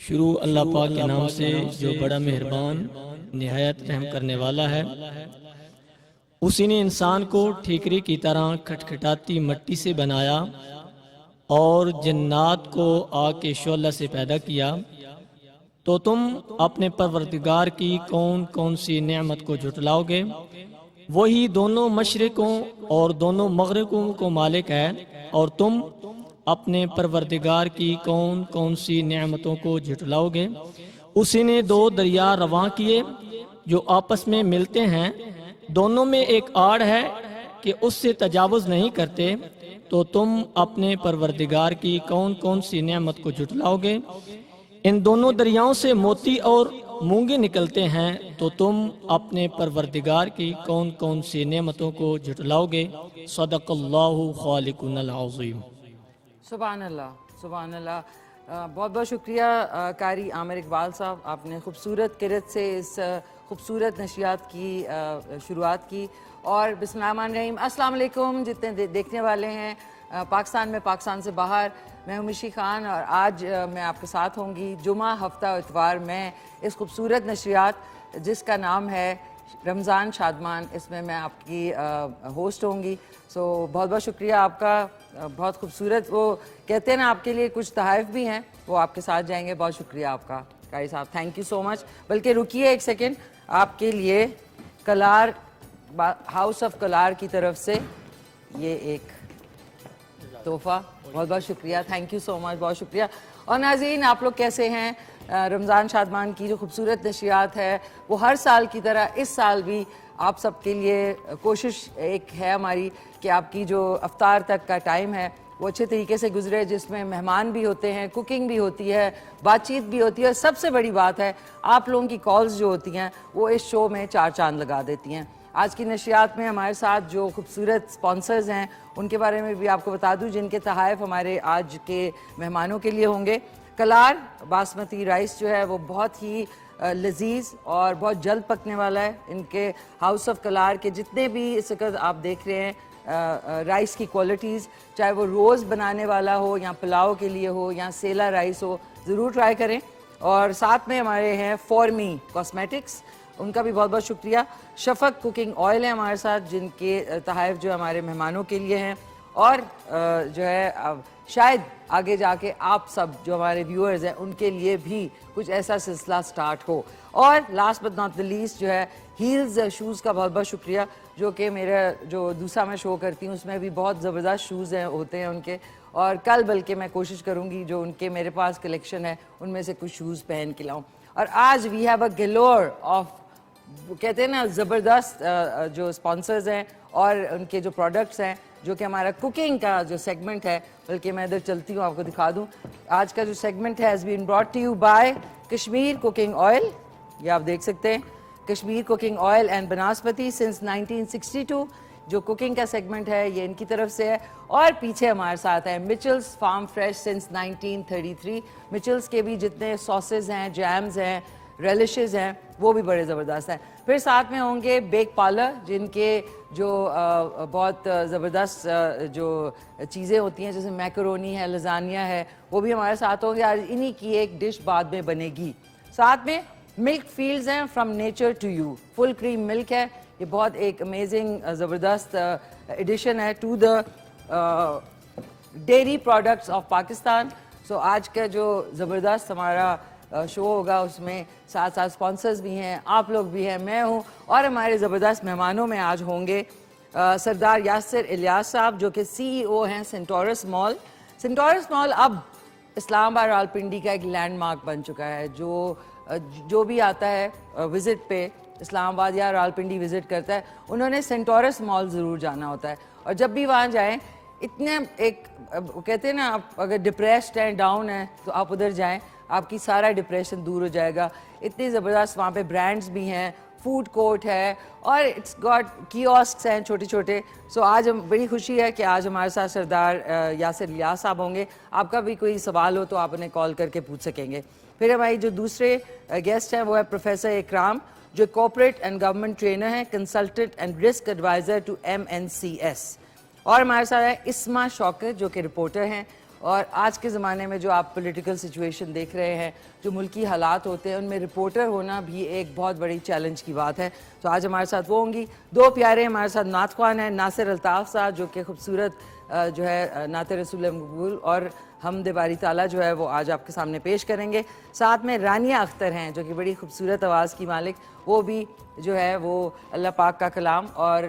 शुरू अल्लाह पाक के नाम से जो बड़ा मेहरबान निहायत रहम करने वाला है। उसी ने इंसान को ठीकरी की तरह खटखटाती मिट्टी से बनाया और जन्नात को आग के शोला से पैदा किया। तो तुम अपने परवरदिगार की कौन कौन सी नेमत को झुटलाओगे? वही दोनों मशरिकों और दोनों मगरिबों को मालिक है। और तुम अपने परवरदिगार की कौन कौन सी नेमतों को झुटलाओगे? उसी ने दो दरिया रवां किए जो आपस में मिलते हैं, दोनों में एक आड़ है कि उससे तजावुज़ नहीं करते। तो तुम अपने परवरदिगार की कौन कौन सी नेमत को झुटलाओगे? इन दोनों दरियाओं से मोती और मूंगे निकलते हैं। तो तुम अपने परवरदिगार की कौन कौन सी नेमतों को झुटलाओगे? सदक़ल्लाहु ख़ालिकुल अज़ीम। सुभान अल्लाह, सुभान अल्लाह। बहुत बहुत शुक्रिया कारी आमिर इकबाल साहब, आपने खूबसूरत किरत से इस खूबसूरत नशियात की शुरुआत की। और बिस्मिल्लाहिर्रहमानिर्रहीम, अस्सलाम वालेकुम जितने देखने वाले हैं पाकिस्तान में, पाकिस्तान से बाहर। मैं हूं मिशी खान और आज मैं आपके साथ होंगी जुमा, हफ्ता, इतवार में इस खूबसूरत नशियात जिसका नाम है रमज़ान शादमान, इसमें मैं आपकी होस्ट होंगी। सो बहुत बहुत शुक्रिया आपका। बहुत खूबसूरत, वो कहते हैं ना आपके लिए कुछ तोहफ़े भी हैं, वो आपके साथ जाएंगे। बहुत शुक्रिया आपका कारी साहब, थैंक यू सो मच। बल्कि रुकिए एक सेकेंड, आपके लिए कलार हाउस ऑफ कलार की तरफ से ये एक तोहफा, बहुत बहुत शुक्रिया, थैंक यू सो मच, बहुत शुक्रिया। और नाज़रीन, आप लोग कैसे हैं? रमज़ान शादमान की जो खूबसूरत नशियात है वो हर साल की तरह इस साल भी आप सबके लिए कोशिश एक है हमारी कि आपकी जो अफ्तार तक का टाइम है वो अच्छे तरीके से गुजरे, जिसमें मेहमान भी होते हैं, कुकिंग भी होती है, बातचीत भी होती है, और सबसे बड़ी बात है आप लोगों की कॉल्स जो होती हैं वो इस शो में चार चांद लगा देती हैं। आज की नशियात में हमारे साथ जो खूबसूरत स्पॉन्सर्स हैं उनके बारे में भी आपको बता दूं, जिनके तहाइफ हमारे आज के मेहमानों के लिए होंगे। कलार बासमती राइस जो है वो बहुत ही लजीज और बहुत जल्द पकने वाला है। इनके हाउस ऑफ कलार के जितने भी इस वक्त आप देख रहे हैं राइस की क्वालिटीज़, चाहे वो रोज़ बनाने वाला हो या पुलाव के लिए हो या सेला राइस हो, ज़रूर ट्राई करें। और साथ में हमारे हैं फॉर्मी कॉस्मेटिक्स, उनका भी बहुत बहुत शुक्रिया। शफक कुकिंग ऑयल है हमारे साथ, जिनके तहाइफ जो हमारे मेहमानों के लिए हैं। और जो है शायद आगे जाके आप सब जो हमारे व्यूअर्स हैं उनके लिए भी कुछ ऐसा सिलसिला स्टार्ट हो। और last but not the least जो है हील्स शूज़ का बहुत बहुत शुक्रिया, जो कि मेरा जो दूसरा मैं शो करती हूँ उसमें भी बहुत ज़बरदस्त शूज़ हैं होते हैं उनके। और कल बल्कि मैं कोशिश करूँगी जो उनके मेरे पास कलेक्शन है उनमें से कुछ शूज़ पहन के लाऊँ। और आज we have a galore of, कहते हैं ना, ज़बरदस्त जो स्पॉन्सर्स हैं और उनके जो प्रोडक्ट्स हैं, जो कि हमारा कुकिंग का जो सेगमेंट है, बल्कि मैं इधर चलती हूँ आपको दिखा दूँ। आज का जो सेगमेंट है has been brought to you by Kashmir cooking oil. ये आप देख सकते हैं, Kashmir cooking oil and banaspati since 1962। जो कुकिंग का सेगमेंट है ये इनकी तरफ से है। और पीछे हमारे साथ है मिचेल्स फार्म फ्रेश सिंस 1933। मिचेल्स के भी जितने सॉसेज हैं, जैम्स हैं, रेलिशेस हैं, वो भी बड़े ज़बरदस्त हैं। फिर साथ में होंगे बेक पार्लर, जिनके जो बहुत ज़बरदस्त जो चीज़ें होती हैं जैसे मैकरोनी है, लजानिया है, वो भी हमारे साथ होंगे। आज इन्हीं की एक डिश बाद में बनेगी। साथ में मिल्क फील्ड्स हैं, from nature to you, full cream milk है। ये बहुत एक अमेजिंग ज़बरदस्त एडिशन है to the dairy products of Pakistan. So आज का जो ज़बरदस्त हमारा शो होगा उसमें साथ साथ स्पॉन्सर्स भी हैं, आप लोग भी हैं, मैं हूँ, और हमारे ज़बरदस्त मेहमानों में आज होंगे सरदार यासिर इलियास साहब, जो कि CEO हैं सेंटोरस मॉल। सेंटोरस मॉल अब इस्लामाबाद रावलपिंडी का एक लैंडमार्क बन चुका है। जो भी आता है विज़िट पे इस्लामाबाद या रावलपिंडी विज़िट करता है, उन्होंने सेंटोरस मॉल ज़रूर जाना होता है। और जब भी वहाँ जाएँ, इतने एक कहते हैं ना, आप अगर डिप्रेस्ड हैं, डाउन हैं, तो आप उधर जाएँ, आपकी सारा डिप्रेशन दूर हो जाएगा। इतनी ज़बरदस्त वहाँ पे ब्रांड्स भी हैं, फूड कोर्ट है, और इट्स गॉट कियोस्क्स हैं छोटे छोटे। सो आज हम, बड़ी खुशी है कि आज हमारे साथ सरदार यासिर इलियास साहब होंगे। आपका भी कोई सवाल हो तो आप उन्हें कॉल करके पूछ सकेंगे। फिर हमारी जो दूसरे गेस्ट हैं वो है प्रोफेसर इकराम, जो कॉर्पोरेट एंड गवर्नमेंट ट्रेनर हैं, consultant and risk adviser to MNCS। और हमारे साथ है इस्मा शौकत, जो कि रिपोर्टर हैं। और आज के ज़माने में जो आप पॉलिटिकल सिचुएशन देख रहे हैं, जो मुल्की हालात होते हैं, उनमें रिपोर्टर होना भी एक बहुत बड़ी चैलेंज की बात है। तो आज हमारे साथ वो होंगी। दो प्यारे हमारे साथ नात ख्वान हैं, नासिर अल्ताफ़ साहब, जो कि खूबसूरत जो है नात रसूल मकबूल और हमद बारी ताला जो है वो आज आपके सामने पेश करेंगे। साथ में रानिया अख्तर हैं, जो कि बड़ी खूबसूरत आवाज़ की मालिक, वो भी जो है वो अल्लाह पाक का कलाम और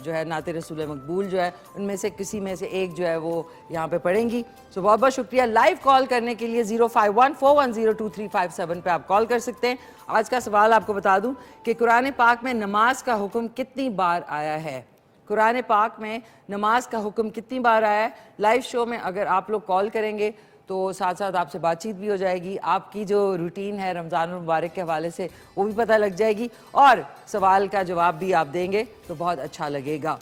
जो है नात रसूल मकबूल जो है उनमें से किसी में से एक जो है वो यहाँ पे पढ़ेंगी। सो बहुत बहुत शुक्रिया। लाइव कॉल करने के लिए 05141022357 पे आप कॉल कर सकते हैं। आज का सवाल आपको बता दूं कि कुरान पाक में नमाज का हुक्म कितनी बार आया है। कुरान पाक में नमाज का हुक्म कितनी बार आया है। लाइव शो में अगर आप लोग कॉल करेंगे तो साथ साथ आपसे बातचीत भी हो जाएगी, आपकी जो रूटीन है रमज़ान मुबारक के हवाले से वो भी पता लग जाएगी, और सवाल का जवाब भी आप देंगे तो बहुत अच्छा लगेगा।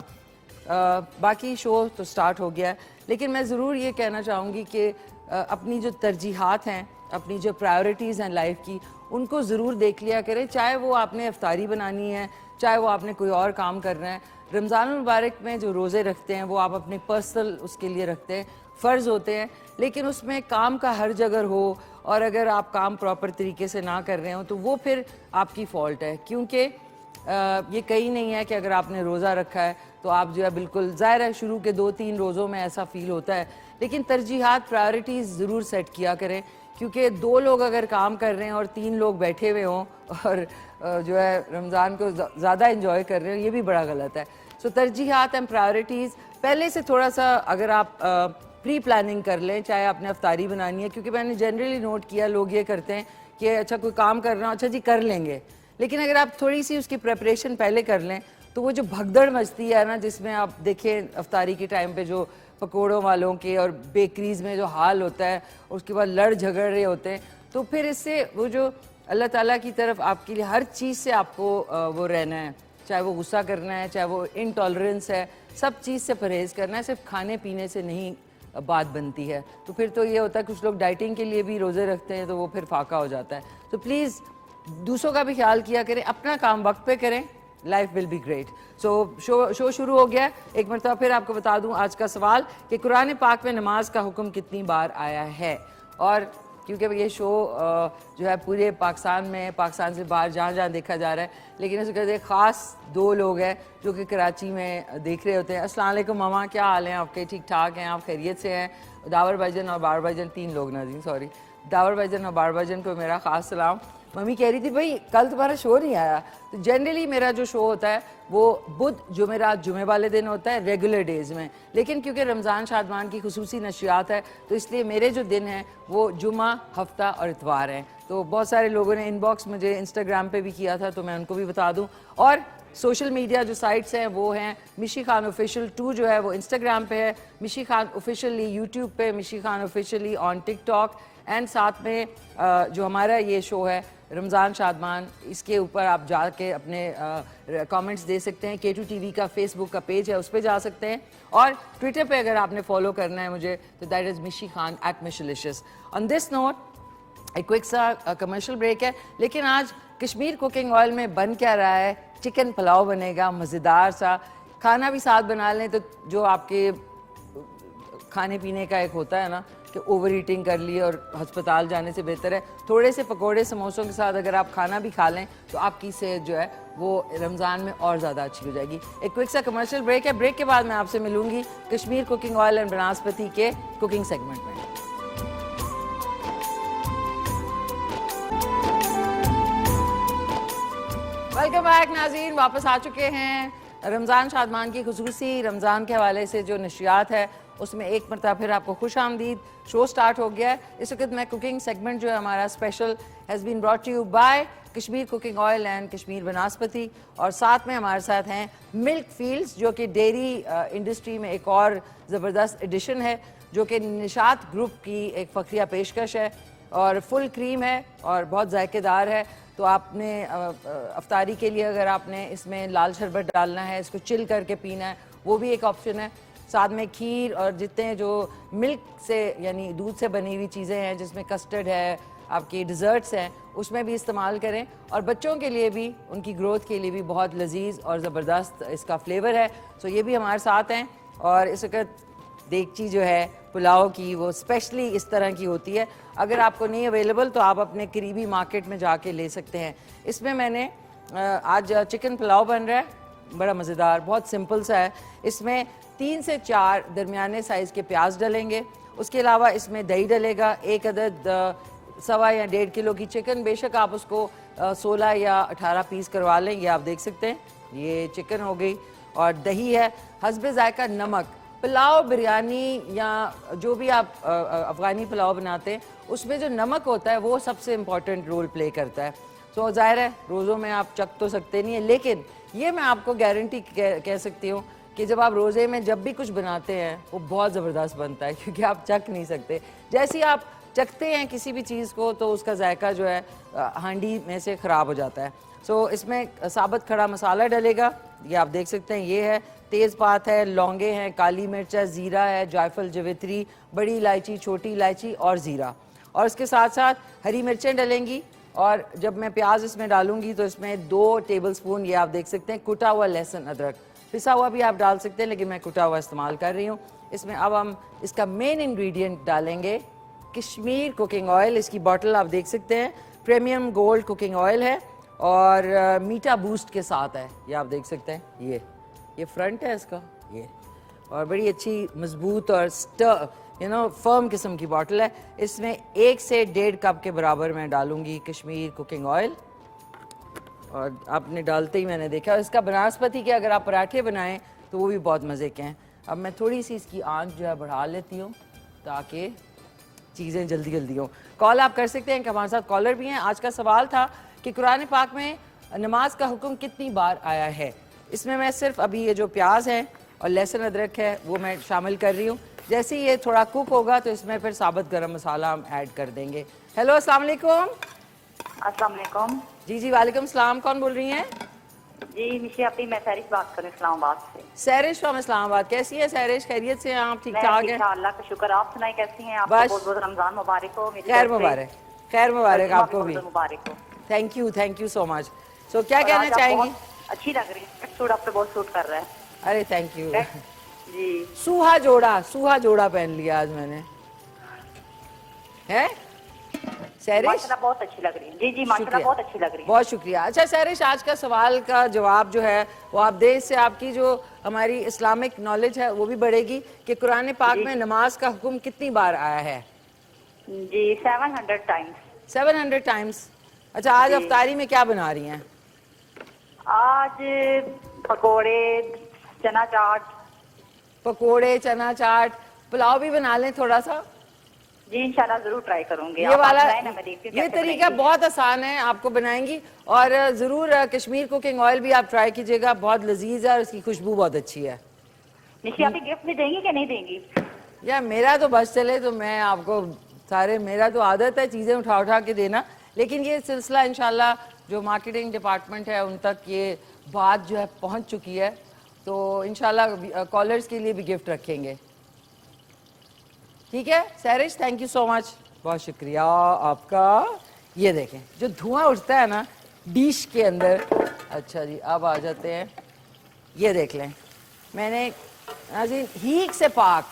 बाकी शो तो स्टार्ट हो गया है, लेकिन मैं ज़रूर ये कहना चाहूँगी कि अपनी जो तरजीहात हैं, अपनी जो प्रायोरिटीज़ हैं लाइफ की, उनको ज़रूर देख लिया करें। चाहे वो आपने इफ्तारी बनानी है, चाहे वो आपने कोई और काम करना है। रमज़ान मुबारक में जो रोज़े रखते हैं वो आप अपने पर्सनल उसके लिए रखते हैं, फ़र्ज़ होते हैं, लेकिन उसमें काम का हर जगह हो, और अगर आप काम प्रॉपर तरीके से ना कर रहे हो तो वो फिर आपकी फ़ॉल्ट है। क्योंकि ये कहीं नहीं है कि अगर आपने रोज़ा रखा है तो आप जो है बिल्कुल, ज़ाहिर है शुरू के 2-3 रोज़ों में ऐसा फ़ील होता है, लेकिन तरजीहात प्रायोरिटीज़ ज़रूर सेट किया करें। क्योंकि 2 लोग अगर काम कर रहे हैं और 3 लोग बैठे हुए हों और जो है रमज़ान को ज़्यादा इंजॉय कर रहे हो, ये भी बड़ा गलत है। सो तरजीहात एंड प्रायोरिटीज़ पहले से थोड़ा सा अगर आप प्री प्लानिंग कर लें, चाहे आपने अफ्तारी बनानी है, क्योंकि मैंने जनरली नोट किया लोग ये करते हैं कि अच्छा कोई काम करना हो, अच्छा जी कर लेंगे, लेकिन अगर आप थोड़ी सी उसकी प्रेपरेशन पहले कर लें तो वो जो भगदड़ मचती है ना, जिसमें आप देखें अफ्तारी के टाइम पे जो पकोड़ों वालों के और बेकरीज़ में जो हाल होता है, उसके बाद लड़ झगड़ रहे होते हैं, तो फिर इससे वो जो अल्लाह ताला की तरफ आपके लिए हर चीज़ से आपको वो रहना है, चाहे वो गुस्सा करना है, चाहे वो इनटॉलरेंस है, सब चीज़ से परहेज़ करना है, सिर्फ खाने पीने से नहीं बात बनती है। तो फिर तो ये होता है कुछ लोग डाइटिंग के लिए भी रोज़े रखते हैं, तो वो फिर फाका हो जाता है। तो प्लीज़ दूसरों का भी ख्याल किया करें, अपना काम वक्त पे करें, life will be great. So show शुरू हो गया। एक मरतबा फिर आपको बता दूं आज का सवाल कि कुरान पाक में नमाज का हुक्म कितनी बार आया है। और क्योंकि ये शो जो है पूरे पाकिस्तान में, पाकिस्तान से बाहर जहाँ जहाँ देखा जा रहा है, लेकिन इसके कहते ख़ास 2 लोग हैं जो कि कराची में देख रहे होते हैं। अस्सलाम वालेकुम मामा, क्या हाल है आपके? ठीक ठाक हैं आप? खैरियत से हैं? दावर भाईजान और बाबर भाईजान, 3 लोग ना जी, सॉरी, दावर भाईजान और बाबर भाईजान को मेरा ख़ास सलाम। मम्मी कह रही थी भाई कल तुम्हारा शो नहीं आया। तो जनरली मेरा जो शो होता है वो बुध जुमेरात जुमे वाले दिन होता है रेगुलर डेज़ में, लेकिन क्योंकि रमज़ान शादमान की खुसूसी नशियात है तो इसलिए मेरे जो दिन हैं वो जुमा, हफ्ता और इतवार हैं। तो बहुत सारे लोगों ने इनबॉक्स मुझे इंस्टाग्राम पे भी किया था, तो मैं उनको भी बता दूं। और सोशल मीडिया जो साइट्स हैं वो हैं मिशी खान ऑफिशियल 2 जो है वो इंस्टाग्राम पे है, मिशी खान ऑफिशियली यूट्यूब पे, मिशी Khan officially on TikTok, and साथ में जो हमारा ये शो है रमज़ान शादमान, इसके ऊपर आप जाके अपने कमेंट्स दे सकते हैं। K2 TV का फेसबुक का पेज है, उस पर जा सकते हैं। और ट्विटर पे अगर आपने फॉलो करना है मुझे तो दैट इज़ मिशी Khan @mishalicious। On this note एक क्विक सा कमर्शियल ब्रेक है, लेकिन आज कश्मीर कुकिंग ऑयल में बन क्या रहा है, चिकन पुलाव बनेगा मज़ेदार सा। खाना भी साथ बना लें तो जो आपके खाने पीने का एक होता है ना कि ओवर ईटिंग कर ली और अस्पताल जाने से बेहतर है थोड़े से पकोड़े समोसों के साथ अगर आप खाना भी खा लें तो आपकी सेहत जो है वो रमज़ान में और ज़्यादा अच्छी हो जाएगी। एक क्विक सा कमर्शियल ब्रेक है, ब्रेक के बाद मैं आपसे मिलूंगी कश्मीर कुकिंग ऑयल एंड बनास्पति के कुकिंग सेगमेंट में। वेलकम बैक नाज़रीन, वापस आ चुके हैं। रमज़ान शादमान की खुसूसी रमज़ान के हवाले से जो नशियात है उसमें एक मरतबा फिर आपको खुश आमदीद। शो स्टार्ट हो गया है। इस वक्त मैं कुकिंग सेगमेंट जो है हमारा special has been brought to you by Kashmir cooking oil and Kashmir banaspati, और साथ में हमारे साथ हैं मिल्क फील्ड्स जो कि डेयरी इंडस्ट्री में एक और ज़बरदस्त एडिशन है, जो कि निशात ग्रुप की एक फ़खरिया पेशकश है और फुल क्रीम है और बहुत जायकेदार है। तो आपने अफ्तारी के लिए अगर आपने इसमें लाल शरबत डालना है, इसको चिल करके पीना है, वो भी एक ऑप्शन है। साथ में खीर और जितने जो मिल्क से यानी दूध से बनी हुई चीज़ें हैं, जिसमें कस्टर्ड है, आपकी डिज़र्ट्स हैं, उसमें भी इस्तेमाल करें। और बच्चों के लिए भी, उनकी ग्रोथ के लिए भी बहुत लजीज और ज़बरदस्त इसका फ्लेवर है। सो ये भी हमारे साथ हैं। और इस वक्त देगची जो है पुलाव की वो स्पेशली इस तरह की होती है। अगर आपको नहीं अवेलेबल तो आप अपने करीबी मार्केट में जाके ले सकते हैं। इसमें मैंने आज चिकन पुलाव बन रहा है, बड़ा मज़ेदार, बहुत सिंपल सा है। इसमें 3 से 4 दरमियाने साइज़ के प्याज डलेंगे। उसके अलावा इसमें दही डलेगा, 1 अदद 1.25 या 1.5 किलो की चिकन, बेशक आप उसको 16 या 18 पीस करवा लें, ये आप देख सकते हैं। ये चिकन हो गई और दही है, हस्बे जायका नमक। पुलाव, बिरयानी या जो भी आप अफ़गानी पुलाव बनाते हैं उसमें जो नमक होता है वो सबसे इम्पॉर्टेंट रोल प्ले करता है। सो ज़ाहिर है रोज़ों में आप चख तो सकते नहीं है, लेकिन ये मैं आपको गारंटी कह सकती हूँ कि जब आप रोज़े में जब भी कुछ बनाते हैं वो बहुत ज़बरदस्त बनता है, क्योंकि आप चख नहीं सकते। जैसे ही आप चखते हैं किसी भी चीज़ को तो उसका जायका जो है हांडी में से ख़राब हो जाता है। सो इसमें साबुत खड़ा मसाला डलेगा, ये आप देख सकते हैं, ये है तेज़पात है, लौंगे हैं, काली मिर्च है, ज़ीरा है, जायफल, जवित्री, बड़ी इलायची, छोटी इलायची और ज़ीरा। और इसके साथ साथ हरी मिर्चें डलेंगी। और जब मैं प्याज इसमें डालूंगी तो इसमें 2 टेबलस्पून, ये आप देख सकते हैं, कुटा हुआ लहसुन अदरक, पिसा हुआ भी आप डाल सकते हैं लेकिन मैं कुटा हुआ इस्तेमाल कर रही हूँ। इसमें अब हम इसका मेन इंग्रेडिएंट डालेंगे कश्मीर कुकिंग ऑयल। इसकी बॉटल आप देख सकते हैं, प्रीमियम गोल्ड कुकिंग ऑयल है और मीठा बूस्ट के साथ है, ये आप देख सकते हैं। ये फ्रंट है इसका, ये, और बड़ी अच्छी मजबूत और फर्म किस्म की बॉटल है। इसमें 1 से 1.5 कप के बराबर मैं डालूंगी कश्मीर कुकिंग ऑयल। और आपने डालते ही मैंने देखा। और इसका बनास्पति के अगर आप पराठे बनाएं तो वो भी बहुत मज़े के हैं। अब मैं थोड़ी सी इसकी आंच जो है बढ़ा लेती हूँ ताकि चीज़ें जल्दी जल्दी हों। कॉल आप कर सकते हैं कि हमारे साथ कॉलर भी हैं। आज का सवाल था कि कुरान पाक में नमाज का हुक्म कितनी बार आया है। इसमें मैं सिर्फ अभी ये जो प्याज है और लहसुन अदरक है वो मैं शामिल कर रही हूँ। जैसे ही ये थोड़ा कुक होगा तो इसमें फिर साबुत गरम मसाला हम ऐड कर देंगे। हेलो, अस्सलाम वालेकुम। अस्सलाम वालेकुम। जी वालेकुम सलाम। कौन बोल रही हैं? जी मिशी अपनी, मैं सैरिश बात कर रही हूँ इस्लामाबाद से। सैरिश फ्रॉम इस्लामाबाद। कैसी है सैरिश? खैरियत से हैं आप? ठीक ठाक है? अल्लाह का शुक्र। आप सुनाई कैसी हैं? आपको बस बहुत बहुत रमजान मुबारक हो। मेरी खैर तरफ से। मुबारक, खैर मुबारक आपको भी। मुबारक हो। Thank you so much. So क्या और कहना आज आप चाहेंगी? बहुत अच्छी लग रही है, सूट आप पे बहुत सूट कर रहा है। अरे थैंक यू। जी सूहा जोड़ा पहन लिया आज मैंने, है सैरिश? माशाल्लाह बहुत अच्छी लग रही है। जी माशाल्लाह शुक्रिया। बहुत अच्छी लग रही है। बहुत शुक्रिया। अच्छा सैरिश, आज का सवाल का जवाब जो है वो आप दे, इससे आपकी जो हमारी इस्लामिक नॉलेज है वो भी बढ़ेगी कि कुरान पाक में नमाज का हुक्म कितनी बार आया है? जी 700 टाइम्स। 700 टाइम्स। अच्छा, आज अफ्तारी में क्या बना रही हैं? आज पकोड़े, चना चाट। पकोड़े, चना चाट, पुलाव भी बना लें थोड़ा सा। जी इंशाल्लाह जरूर ट्राई करूंगी। ये वाला ना, मैं देखती हूँ ये कैसे तरीका बनेगी। बहुत आसान है, आपको बनाएंगी। और ज़रूर कश्मीर कुकिंग ऑयल भी आप ट्राई कीजिएगा, बहुत लजीज है और इसकी खुशबू बहुत अच्छी है। निशी आप गिफ्ट भी देंगी कि नहीं देंगी? यार मेरा तो बस चले तो मैं आपको सारे, मेरा तो आदत है चीज़ें उठा के देना, लेकिन ये सिलसिला इंशाल्लाह जो मार्केटिंग डिपार्टमेंट है उन तक ये बात जो है पहुंच चुकी है, तो इंशाल्लाह कॉलर्स के लिए भी गिफ्ट रखेंगे। ठीक है सैरिश, थैंक यू सो मच, बहुत शुक्रिया आपका। ये देखें जो धुआं उठता है ना डिश के अंदर। अच्छा जी, अब आ जाते हैं, ये देख लें मैंने हीक से पाक,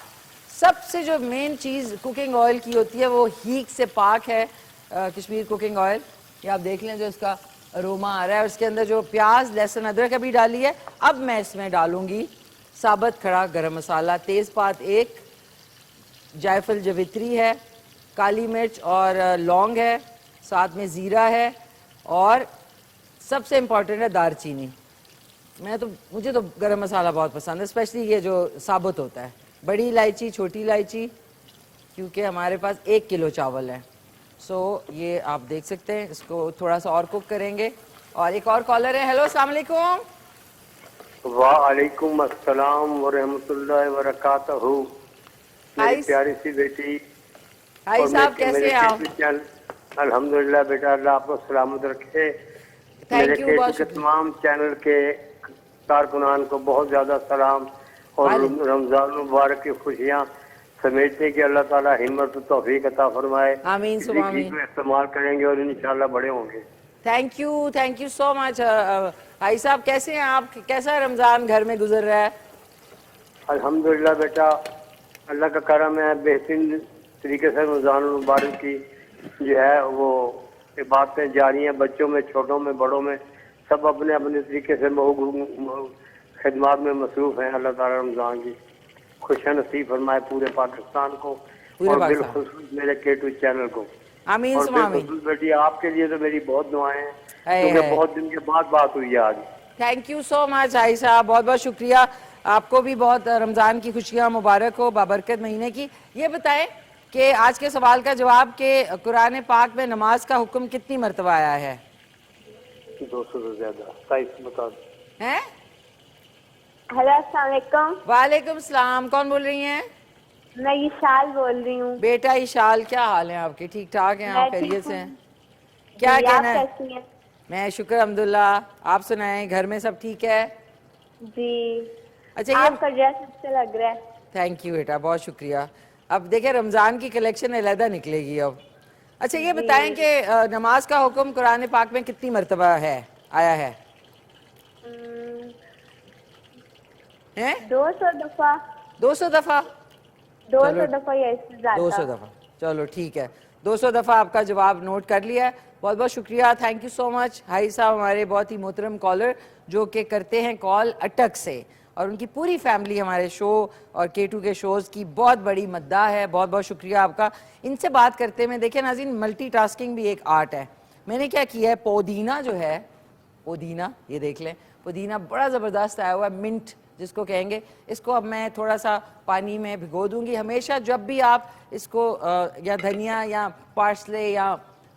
सबसे जो मेन चीज़ कुकिंग ऑयल की होती है वो हीक से पाक है, कश्मीर कुकिंग ऑयल। ये आप देख लें जो इसका अरोमा आ रहा है, और इसके अंदर जो प्याज लहसुन अदरक अभी डाली है। अब मैं इसमें डालूंगी साबुत खड़ा गरम मसाला, तेज़पात 1, जायफल जवित्री है, काली मिर्च और लौंग है, साथ में ज़ीरा है, और सबसे इम्पॉर्टेंट है दारचीनी। मुझे तो गरम मसाला बहुत पसंद है, स्पेशली ये जो साबुत होता है। बड़ी इलायची, छोटी इलायची, क्योंकि हमारे पास 1 किलो चावल है। सो ये आप देख सकते हैं, इसको थोड़ा सा और कुक करेंगे। और एक और कॉलर है। हेलो, अस्सलाम वालेकुम। वालेकुम अस्सलाम व रहमतुल्लाहि व बरकातहू। मेरी प्यारी सी बेटी, हाय साहब, कैसे हैं आप? अल्हम्दुलिल्लाह बेटा, अल्लाह आपको सलामत रखे। मेरे थैंक यू, बहुत के तमाम चैनल के कारकुनान को बहुत ज्यादा सलाम और रमजान मुबारक की खुशियाँ समेटने की अल्लाह ताला हिम्मत और तौफीक अता फरमाए। आमीन सुबह आमीन। इस्तेमाल करेंगे और इंशाल्लाह बड़े होंगे। Thank you so much. भाई साहब कैसे हैं आप? कैसा रमजान घर में गुजर रहा है? अल्हम्दुलिल्लाह बेटा, अल्लाह का करम है, बेहतरीन तरीके से रमजान मुबारक की जो है वो बातें जारी हैं। बच्चों में, छोटों में, बड़ों में, सब अपने अपने तरीके से खिदमत में मसरूफ हैं। अल्लाह ताला रमजान की खुशियाँ नसीब फरमाए पूरे पाकिस्तान को और बिलखुसूस मेरे K2 चैनल को। आमीन और सुबह आमीन। बिलखुसूस बेटी आपके लिए तो मेरी बहुत दुआएं हैं, क्योंकि बहुत दिन के बाद बात हुई है आज। थैंक यू सो मच भाई साहब, बहुत बहुत शुक्रिया। आपको भी बहुत रमज़ान की खुशियाँ मुबारक हो, बाबरकत महीने की। ये बताएं कि आज के सवाल का जवाब के कुरान पाक में नमाज का हुक्म कितनी मरतबा आया है? 200 से ज्यादा, 27 बता दो। हैं? हेलो, अस्सलाम वालेकुम। वालेकुम सलाम। कौन बोल रही हैं? मैं इशाल बोल रही हूँ। बेटा इशाल, क्या हाल है आपके? ठीक ठाक हैं आप? खैरियत से हैं? क्या जी, कहना आप है? कैसी हैं? मैं शुक्र अल्हम्दुलिल्लाह। आप सुनाएं, घर में सब ठीक है? जी। अच्छा, ये आपका ड्रेस अच्छा लग रहा है। थैंक यू बेटा, बहुत शुक्रिया। अब देखिए रमज़ान की कलेक्शन अलहदा निकलेगी अब। अच्छा ये बताएं कि नमाज का हुक्म कुरान पाक में कितनी मरतबा है आया है? 200 दफा। 200 दफा? 200 दफा या इससे ज्यादा। 200 दफा, चलो ठीक है। 200 दफा आपका जवाब नोट कर लिया है। बहुत बहुत शुक्रिया, thank you so much. High साहब हमारे बहुत ही मोहतरम कॉलर जो कि करते हैं कॉल अटक से, और उनकी पूरी फैमिली हमारे शो और K2 के शोज़ की बहुत बड़ी मद्दा है। बहुत बहुत शुक्रिया आपका। इनसे बात करते में देखिए नाज़रीन, मल्टीटास्किंग भी एक आर्ट है। मैंने क्या किया है, पुदीना जो है पुदीना, ये देख लें पुदीना बड़ा ज़बरदस्त आया हुआ है, मिंट जिसको कहेंगे। इसको अब मैं थोड़ा सा पानी में भिगो दूंगी। हमेशा जब भी आप इसको या धनिया या पार्सले या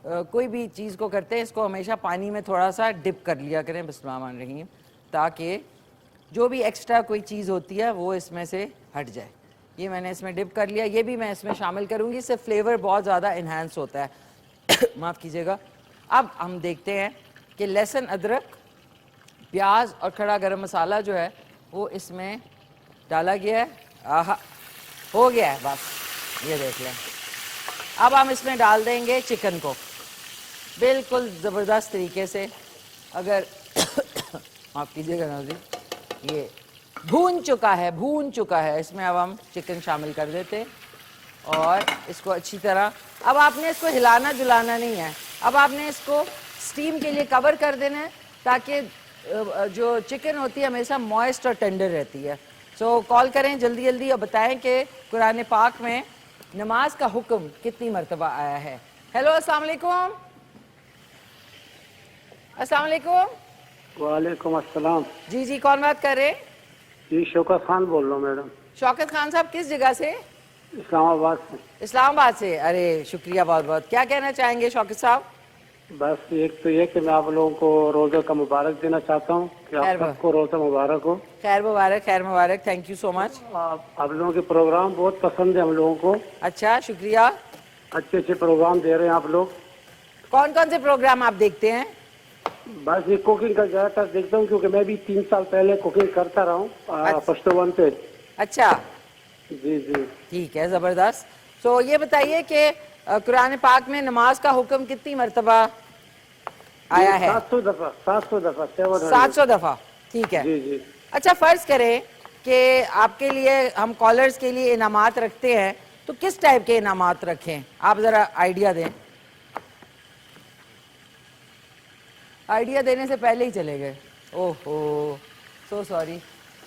कोई भी चीज़ को करते हैं, इसको हमेशा पानी में थोड़ा सा डिप कर लिया करें, बिस्मिल्लाहिर्रहमानिर्रहीम, ताकि जो भी एक्स्ट्रा कोई चीज़ होती है वो इसमें से हट जाए। ये मैंने इसमें डिप कर लिया, ये भी मैं इसमें शामिल करूँगी, इससे फ्लेवर बहुत ज़्यादा इन्हांस होता है। माफ़ कीजिएगा। अब हम देखते हैं कि लहसुन, अदरक, प्याज और खड़ा गरम मसाला जो है वो इसमें डाला गया है। आहा, हो गया है बस, ये देख लें। अब हम इसमें डाल देंगे चिकन को बिल्कुल ज़बरदस्त तरीके से। अगर माफ़ कीजिएगा नाज़रीन, ये भून चुका है। इसमें अब हम चिकन शामिल कर देते हैं और इसको अच्छी तरह, अब आपने इसको हिलाना जुलाना नहीं है, अब आपने इसको स्टीम के लिए कवर कर देना है ताकि जो चिकन होती है हमेशा मॉइस्ट और टेंडर रहती है। सो कॉल करें जल्दी जल्दी और बताएं कि कुरान पाक में नमाज का हुक्म कितनी मरतबा आया है। हेलो, अस्सलाम वालेकुम। अस्सलाम वालेकुम। वालेकुम अस्सलाम। जी जी, कौन बात कर रहे हैं? जी शौकत खान बोल रहा हूँ मैडम, शौकत खान साहब, किस जगह से? इस्लामाबाद से। इस्लामाबाद से। अरे शुक्रिया बहुत बहुत। क्या कहना चाहेंगे शौकत साहब? बस एक तो ये कि मैं आप लोगों को रोज़ा का मुबारक देना चाहता हूँ कि आप खैर सबको रोज़ा मुबारक हो। खैर मुबारक, खैर मुबारक। Thank you so much. आप लोगों के प्रोग्राम बहुत पसंद है हम लोगों को। अच्छा, शुक्रिया। अच्छे अच्छे प्रोग्राम दे रहे हैं आप लोग। कौन कौन से प्रोग्राम आप देखते हैं? बस ये कुकिंग का ज़्यादातर देखता हूँ क्योंकि मैं भी 3 साल पहले कुकिंग करता रहा हूँ पश्तो वन पे। अच्छा, जी जी ठीक है, ज़बरदस्त। तो ये बताइए कि कुरान पाक में नमाज का हुक्म कितनी मरतबा आया है? 700 दफ़ा 700 दफ़ा। ठीक है। जी जी। अच्छा, फ़र्ज़ करें कि आपके लिए हम कॉलर्स के लिए इनामात रखते हैं, तो किस टाइप के इनामात रखें? आप ज़रा आइडिया दें। आइडिया देने से पहले ही चले गए। ओहो, सो सॉरी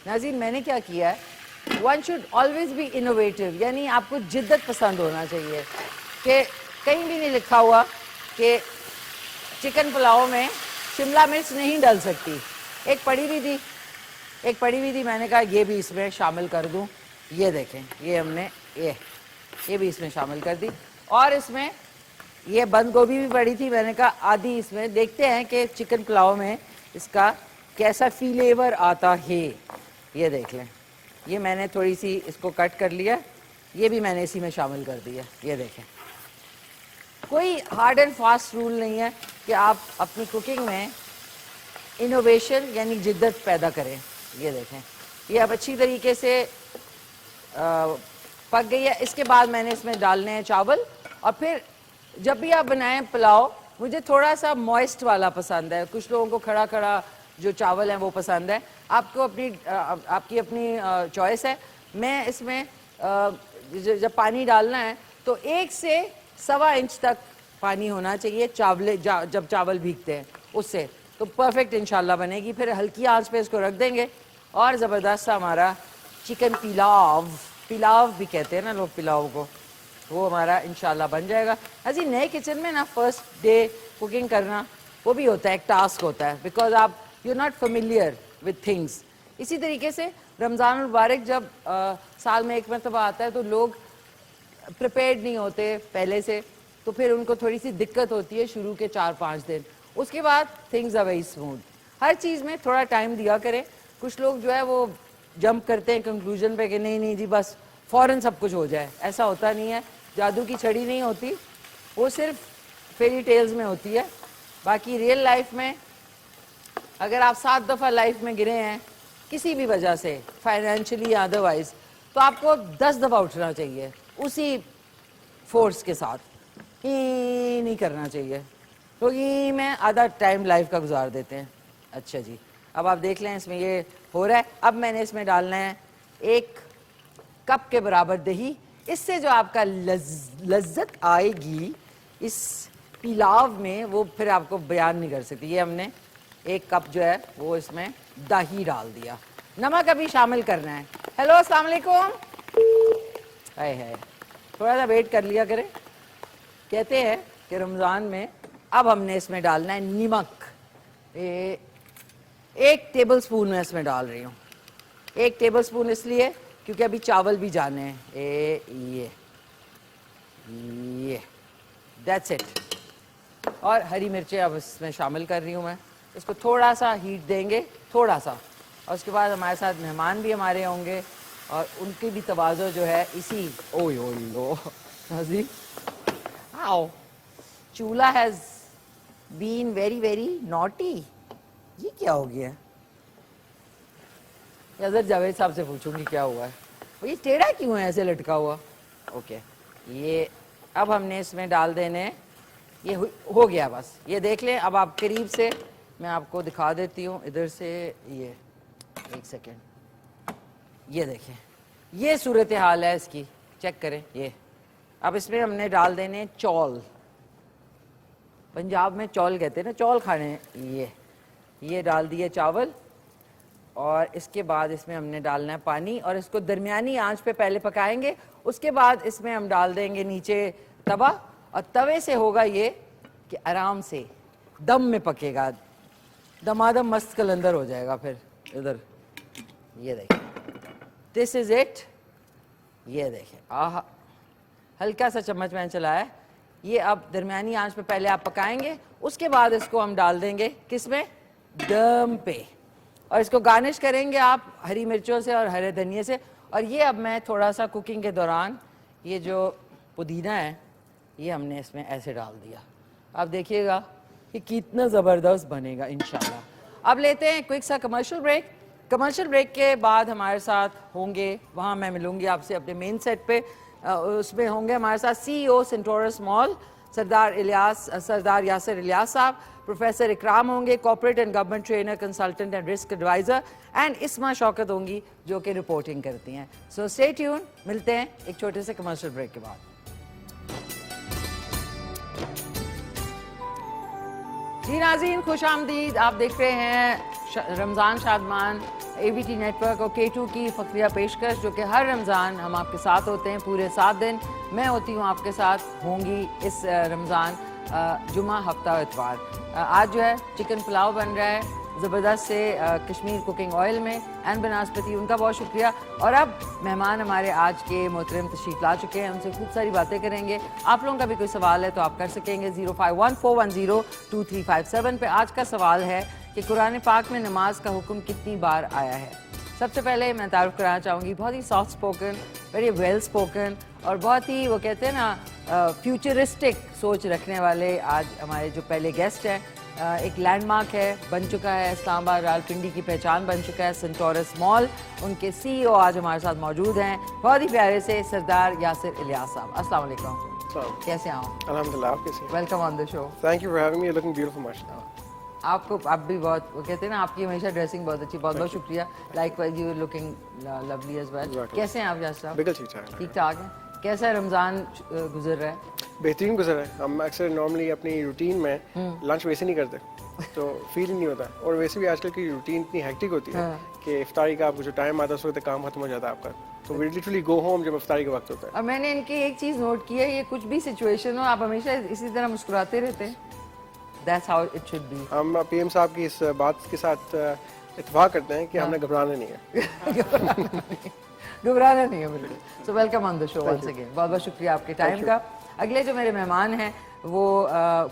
नाज़रीन। मैंने क्या किया है, one should always be innovative, यानी आपको जिद्दत पसंद होना चाहिए कि कहीं भी नहीं लिखा हुआ कि चिकन पुलाव में शिमला मिर्च नहीं डल सकती। एक पड़ी हुई थी, मैंने कहा ये भी इसमें शामिल कर दूं। ये देखें, ये हमने ये भी इसमें शामिल कर दी। और इसमें ये बंद गोभी भी पड़ी थी, मैंने कहा आधी इसमें। देखते हैं कि चिकन पुलाव में इसका कैसा फ्लेवर आता है। ये देख लें, ये मैंने थोड़ी सी इसको कट कर लिया, ये भी मैंने इसी में शामिल कर दिया। ये देखें, कोई हार्ड एंड फास्ट रूल नहीं है कि आप अपनी कुकिंग में इनोवेशन यानी जिद्दत पैदा करें। ये देखें, ये अब अच्छी तरीके से पक गई है। इसके बाद मैंने इसमें डालने हैं चावल। और फिर जब भी आप बनाएं पुलाव, मुझे थोड़ा सा मॉइस्ट वाला पसंद है, कुछ लोगों को खड़ा खड़ा जो चावल हैं वो पसंद है। आपको आपकी अपनी चॉइस है। मैं इसमें जब पानी डालना है तो 1 से 1.25 इंच तक पानी होना चाहिए जब चावल भीगते हैं उससे, तो परफेक्ट इंशाल्लाह बनेगी। फिर हल्की आंच पे इसको रख देंगे और ज़बरदस्त सा हमारा चिकन पिलाव भी कहते हैं ना लोग पिलाव को, वो हमारा इंशाल्लाह बन जाएगा। अजी नए किचन में ना फर्स्ट डे कुकिंग करना वो भी होता है, एक टास्क होता है, बिकॉज आप you not familiar with things. इसी तरीके से रमज़ान मुबारक जब साल में एक मरतबा आता है तो लोग प्रिपेयर्ड नहीं होते पहले से, तो फिर उनको थोड़ी सी दिक्कत होती है शुरू के 4-5 दिन। उसके बाद थिंग्स आर वेरी स्मूथ। हर चीज़ में थोड़ा टाइम दिया करें। कुछ लोग जो है वो जंप करते हैं कंक्लूजन पे कि नहीं जी बस फ़ौरन सब कुछ हो जाए। ऐसा होता नहीं है, जादू की छड़ी नहीं होती, वो सिर्फ फेरी टेल्स में होती है। बाकी रियल लाइफ में अगर आप 7 दफ़ा लाइफ में गिरे हैं किसी भी वजह से, फाइनेंशियली या अदरवाइज, तो आपको 10 दफ़ा उठना चाहिए उसी फोर्स के साथ। ही नहीं करना चाहिए, तो ये में आधा टाइम लाइफ का गुजार देते हैं। अच्छा जी, अब आप देख लें इसमें ये हो रहा है। अब मैंने इसमें डालना है 1 कप के बराबर दही। इससे जो आपका लज्जत आएगी इस पिलाव में वो फिर आपको बयान नहीं कर सकती। ये हमने 1 कप जो है वो इसमें दही डाल दिया। नमक अभी शामिल करना है। हेलो, अस्सलाम वालेकुम। है थोड़ा सा वेट कर लिया करें। कहते हैं कि रमज़ान में अब हमने इसमें डालना है नमक। 1 टेबलस्पून मैं इसमें डाल रही हूँ। 1 टेबलस्पून इसलिए क्योंकि अभी चावल भी जाने हैं। ये दैट्स इट। और हरी मिर्चें अब इसमें शामिल कर रही हूँ मैं। इसको थोड़ा सा हीट देंगे, थोड़ा सा, और उसके बाद हमारे साथ मेहमान भी हमारे होंगे और उनकी भी तवाज़ो जो है इसी ओय ओय लो नाज़ी आओ, चूल्हा has been very very naughty. ये क्या हो गया? अजहर जावेद साहब से पूछूंगी क्या हुआ है, वो ये टेढ़ा क्यों है ऐसे लटका हुआ। ओके, ये अब हमने इसमें डाल देने, ये हो गया बस। ये देख लें, अब आप करीब से मैं आपको दिखा देती हूँ इधर से। ये 1 सेकेंड, ये देखें, ये सूरत हाल है इसकी, चेक करें। ये अब इसमें हमने डाल देने चौल, पंजाब में चौल कहते हैं ना, चौल खाने। ये डाल दिए चावल, और इसके बाद इसमें हमने डालना है पानी, और इसको दरमियानी आंच पे पहले पकाएंगे। उसके बाद इसमें हम डाल देंगे नीचे तवा, और तवे से होगा ये कि आराम से दम में पकेगा, दमादम मस्त कलंदर हो जाएगा। फिर इधर ये देखें, दिस इज इट। ये देखें, आह, हल्का सा चम्मच मैंने चलाया। ये अब दरमियानी आंच पे पहले आप पकाएंगे, उसके बाद इसको हम डाल देंगे किसमें, दम पे, और इसको गार्निश करेंगे आप हरी मिर्चों से और हरे धनिए से। और ये अब मैं थोड़ा सा कुकिंग के दौरान ये जो पुदीना है ये हमने इसमें ऐसे डाल दिया। आप देखिएगा कि कितना ज़बरदस्त बनेगा इंशाल्लाह। अब लेते हैं क्विक सा कमर्शियल ब्रेक। कमर्शियल ब्रेक के बाद हमारे साथ होंगे, वहाँ मैं मिलूँगी आपसे अपने मेन सेट पे, उसमें होंगे हमारे साथ CEO centaurus mall Sardar Yasir Ilyas sahab, professor Ikram होंगे, corporate and government trainer, consultant and risk adviser, and Isma Shaukat होंगी जो कि रिपोर्टिंग करती हैं। सो स्टे ट्यून, मिलते हैं एक छोटे से कमर्शियल ब्रेक के बाद। जी नाज़रीन, खुश आमदीद। आप देख रहे हैं रमज़ान शादमान ABT नेटवर्क और K2 की फ़क्रिया पेशकश, जो कि हर रमज़ान हम आपके साथ होते हैं पूरे 7 दिन। मैं होती हूँ आपके साथ, होंगी इस रमज़ान जुमा, हफ्ता, इतवार। आज जो है चिकन पुलाव बन रहा है ज़बरदस्त से कश्मीर कुकिंग ऑयल में, एंड बनास्पति, उनका बहुत शुक्रिया। और अब मेहमान हमारे आज के मोहतरम तशरीफ़ ला चुके हैं, उनसे खूब सारी बातें करेंगे। आप लोगों का भी कोई सवाल है तो आप कर सकेंगे 0514102357 पे। आज का सवाल है कि कुरान पाक में नमाज का हुक्म कितनी बार आया है। सबसे पहले मैं तारुफ कराना चाहूँगी, बहुत ही soft spoken, very well spoken, और बहुत ही वो कहते हैं ना फ्यूचरिस्टिक सोच रखने वाले आज हमारे जो पहले गेस्ट हैं। एक लैंडमार्क है, बन चुका है, इस्लामाबाद रावलपिंडी की पहचान बन चुका है सेंटोरस मॉल। उनके CEO आज हमारे साथ मौजूद हैं, बहुत ही प्यारे से सरदार यासिर इलियास साहब। अस्सलाम वालेकुम, कैसे हैं आप? अल्हम्दुलिल्लाह, आप कैसे हैं? Welcome on the show. Thank you for having me, looking beautiful माशाल्लाह। आपको आप भी बहुत, वो कहते हैं ना, आपकी हमेशा ड्रेसिंग बहुत अच्छी, बहुत बहुत शुक्रिया। Likewise you looking lovely as well. कैसे हैं आप यासिर साहब? बिल्कुल ठीक ठाक। ठीक ठाक है। कैसा रमज़ान गुजर रहा है? बेहतरीन गुजर है। हम अक्सर नॉर्मली अपनी रूटीन में लंच वैसे नहीं करते तो फील नहीं होता, और वैसे भी आजकल की रूटीन इतनी हेक्टिक होती है कि इफ्तारी का आपको जो टाइम आता है उस वक्त काम खत्म हो जाता है आपका, तो वी लिटरली गो होम जब इफ्तारी का वक्त होता है। और मैंने इनकी एक चीज़ नोट की है, ये कुछ भी सिचुएशन हो आप हमेशा इसी तरह मुस्कुराते रहते हैं। That's how it should be. हम PM साहब की इस बात के साथ इत्तेफाक करते हैं कि हमने घबराना नहीं है। घबराना नहीं है बिल्कुल। So welcome on the show once again. बहुत बहुत शुक्रिया आपके टाइम का। अगले जो मेरे मेहमान हैं वो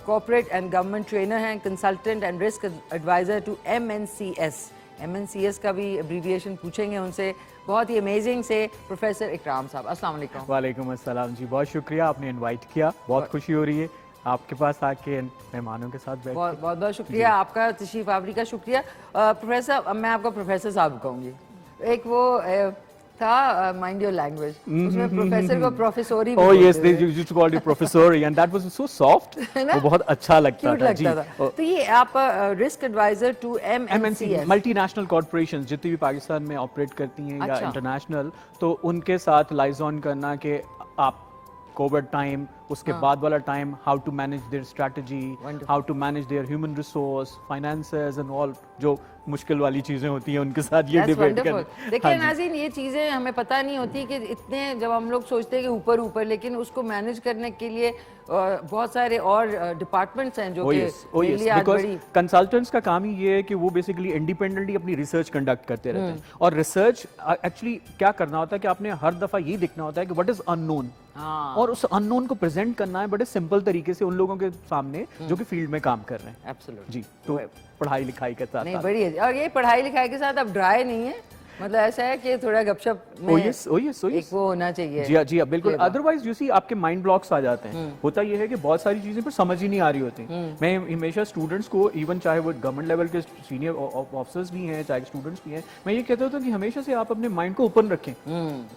कॉर्पोरेट एंड गवर्नमेंट ट्रेनर हैं, consultant and risk adviser to MNCS। MNCS का भी एब्रीविएशन पूछेंगे उनसे। बहुत ही अमेजिंग से प्रोफेसर इकराम साहब, अस्सलाम वालेकुम। वालेकुम अस्सलाम जी, बहुत शुक्रिया आपने इनवाइट किया, बहुत खुशी हो रही है आपके पास आके मेहमानों के साथ बैठ। बहुत बहुत शुक्रिया आपका, तशरीफ आवरी का शुक्रिया। प्रोफेसर, अब मैं आपको प्रोफेसर साहब कहूँगी। एक वो था माइंड योर लैंग्वेज, उसमें प्रोफेसर को प्रोफेसोरी oh yes, they used to call it प्रोफेसोरी and that was so soft, वो बहुत अच्छा लगता था जी। तो ये आप risk advisor to MNCS, multinational corporations जितनी भी पाकिस्तान में ऑपरेट करती हैं या इंटरनेशनल, तो उनके साथ लाइजॉन करना कि आप कोविड टाइम, उसके बाद वाला time, how to manage their strategy, how to manage their human resource, finances and all, जो मुश्किल वाली चीजें होती हैं उनके साथ ये That's डिबेट wonderful. करना। देखिए हाँ जी। नाज़रीन, ये चीज़ें हमें पता नहीं होती कि इतने, जब हम लोग सोचते हैं कि ऊपर ऊपर, लेकिन उसको मैनेज करने के लिए बहुत सारे और डिपार्टमेंट्स हैं जो कि मेरे लिए आज बड़ी कंसल्टेंट्स का काम ही ये है कि वो बेसिकली इंडिपेंडेंटली अपनी रिसर्च कंडक्ट करते रहते हैं, और रिसर्च एक्चुअली क्या करना होता है कि आपने हर दफा ये देखना होता है कि व्हाट इज अननोन, और उस अननोन को प्रेजेंट करना है बड़े सिंपल तरीके से उन लोगों के सामने जो कि फील्ड में काम कर रहे हैं। एब्सोल्युटली जी, तो पढ़ाई लिखाई के साथ नहीं, बड़ी है। और ये पढ़ाई लिखाई के साथ अब ड्राई नहीं है, मतलब ऐसा है कि थोड़ा गपशप में एक वो होना चाहिए। जी हाँ, बिल्कुल। अदरवाइज यू सी आपके माइंड ब्लॉक्स आ जाते हैं। होता ये है कि बहुत सारी चीजें पर समझ ही नहीं आ रही होती। मैं हमेशा स्टूडेंट्स को, इवन चाहे वो गवर्नमेंट लेवल के सीनियर ऑफिसर्स भी हैं, चाहे स्टूडेंट्स भी हैं, मैं ये कहता हूँ कि हमेशा से आप अपने माइंड को ओपन रखें,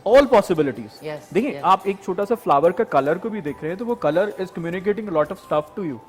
ऑल पॉसिबिलिटीज। देखिए, आप एक छोटा सा फ्लावर का कलर को भी देख रहे हैं, तो वो colour is communicating lot of stuff to you.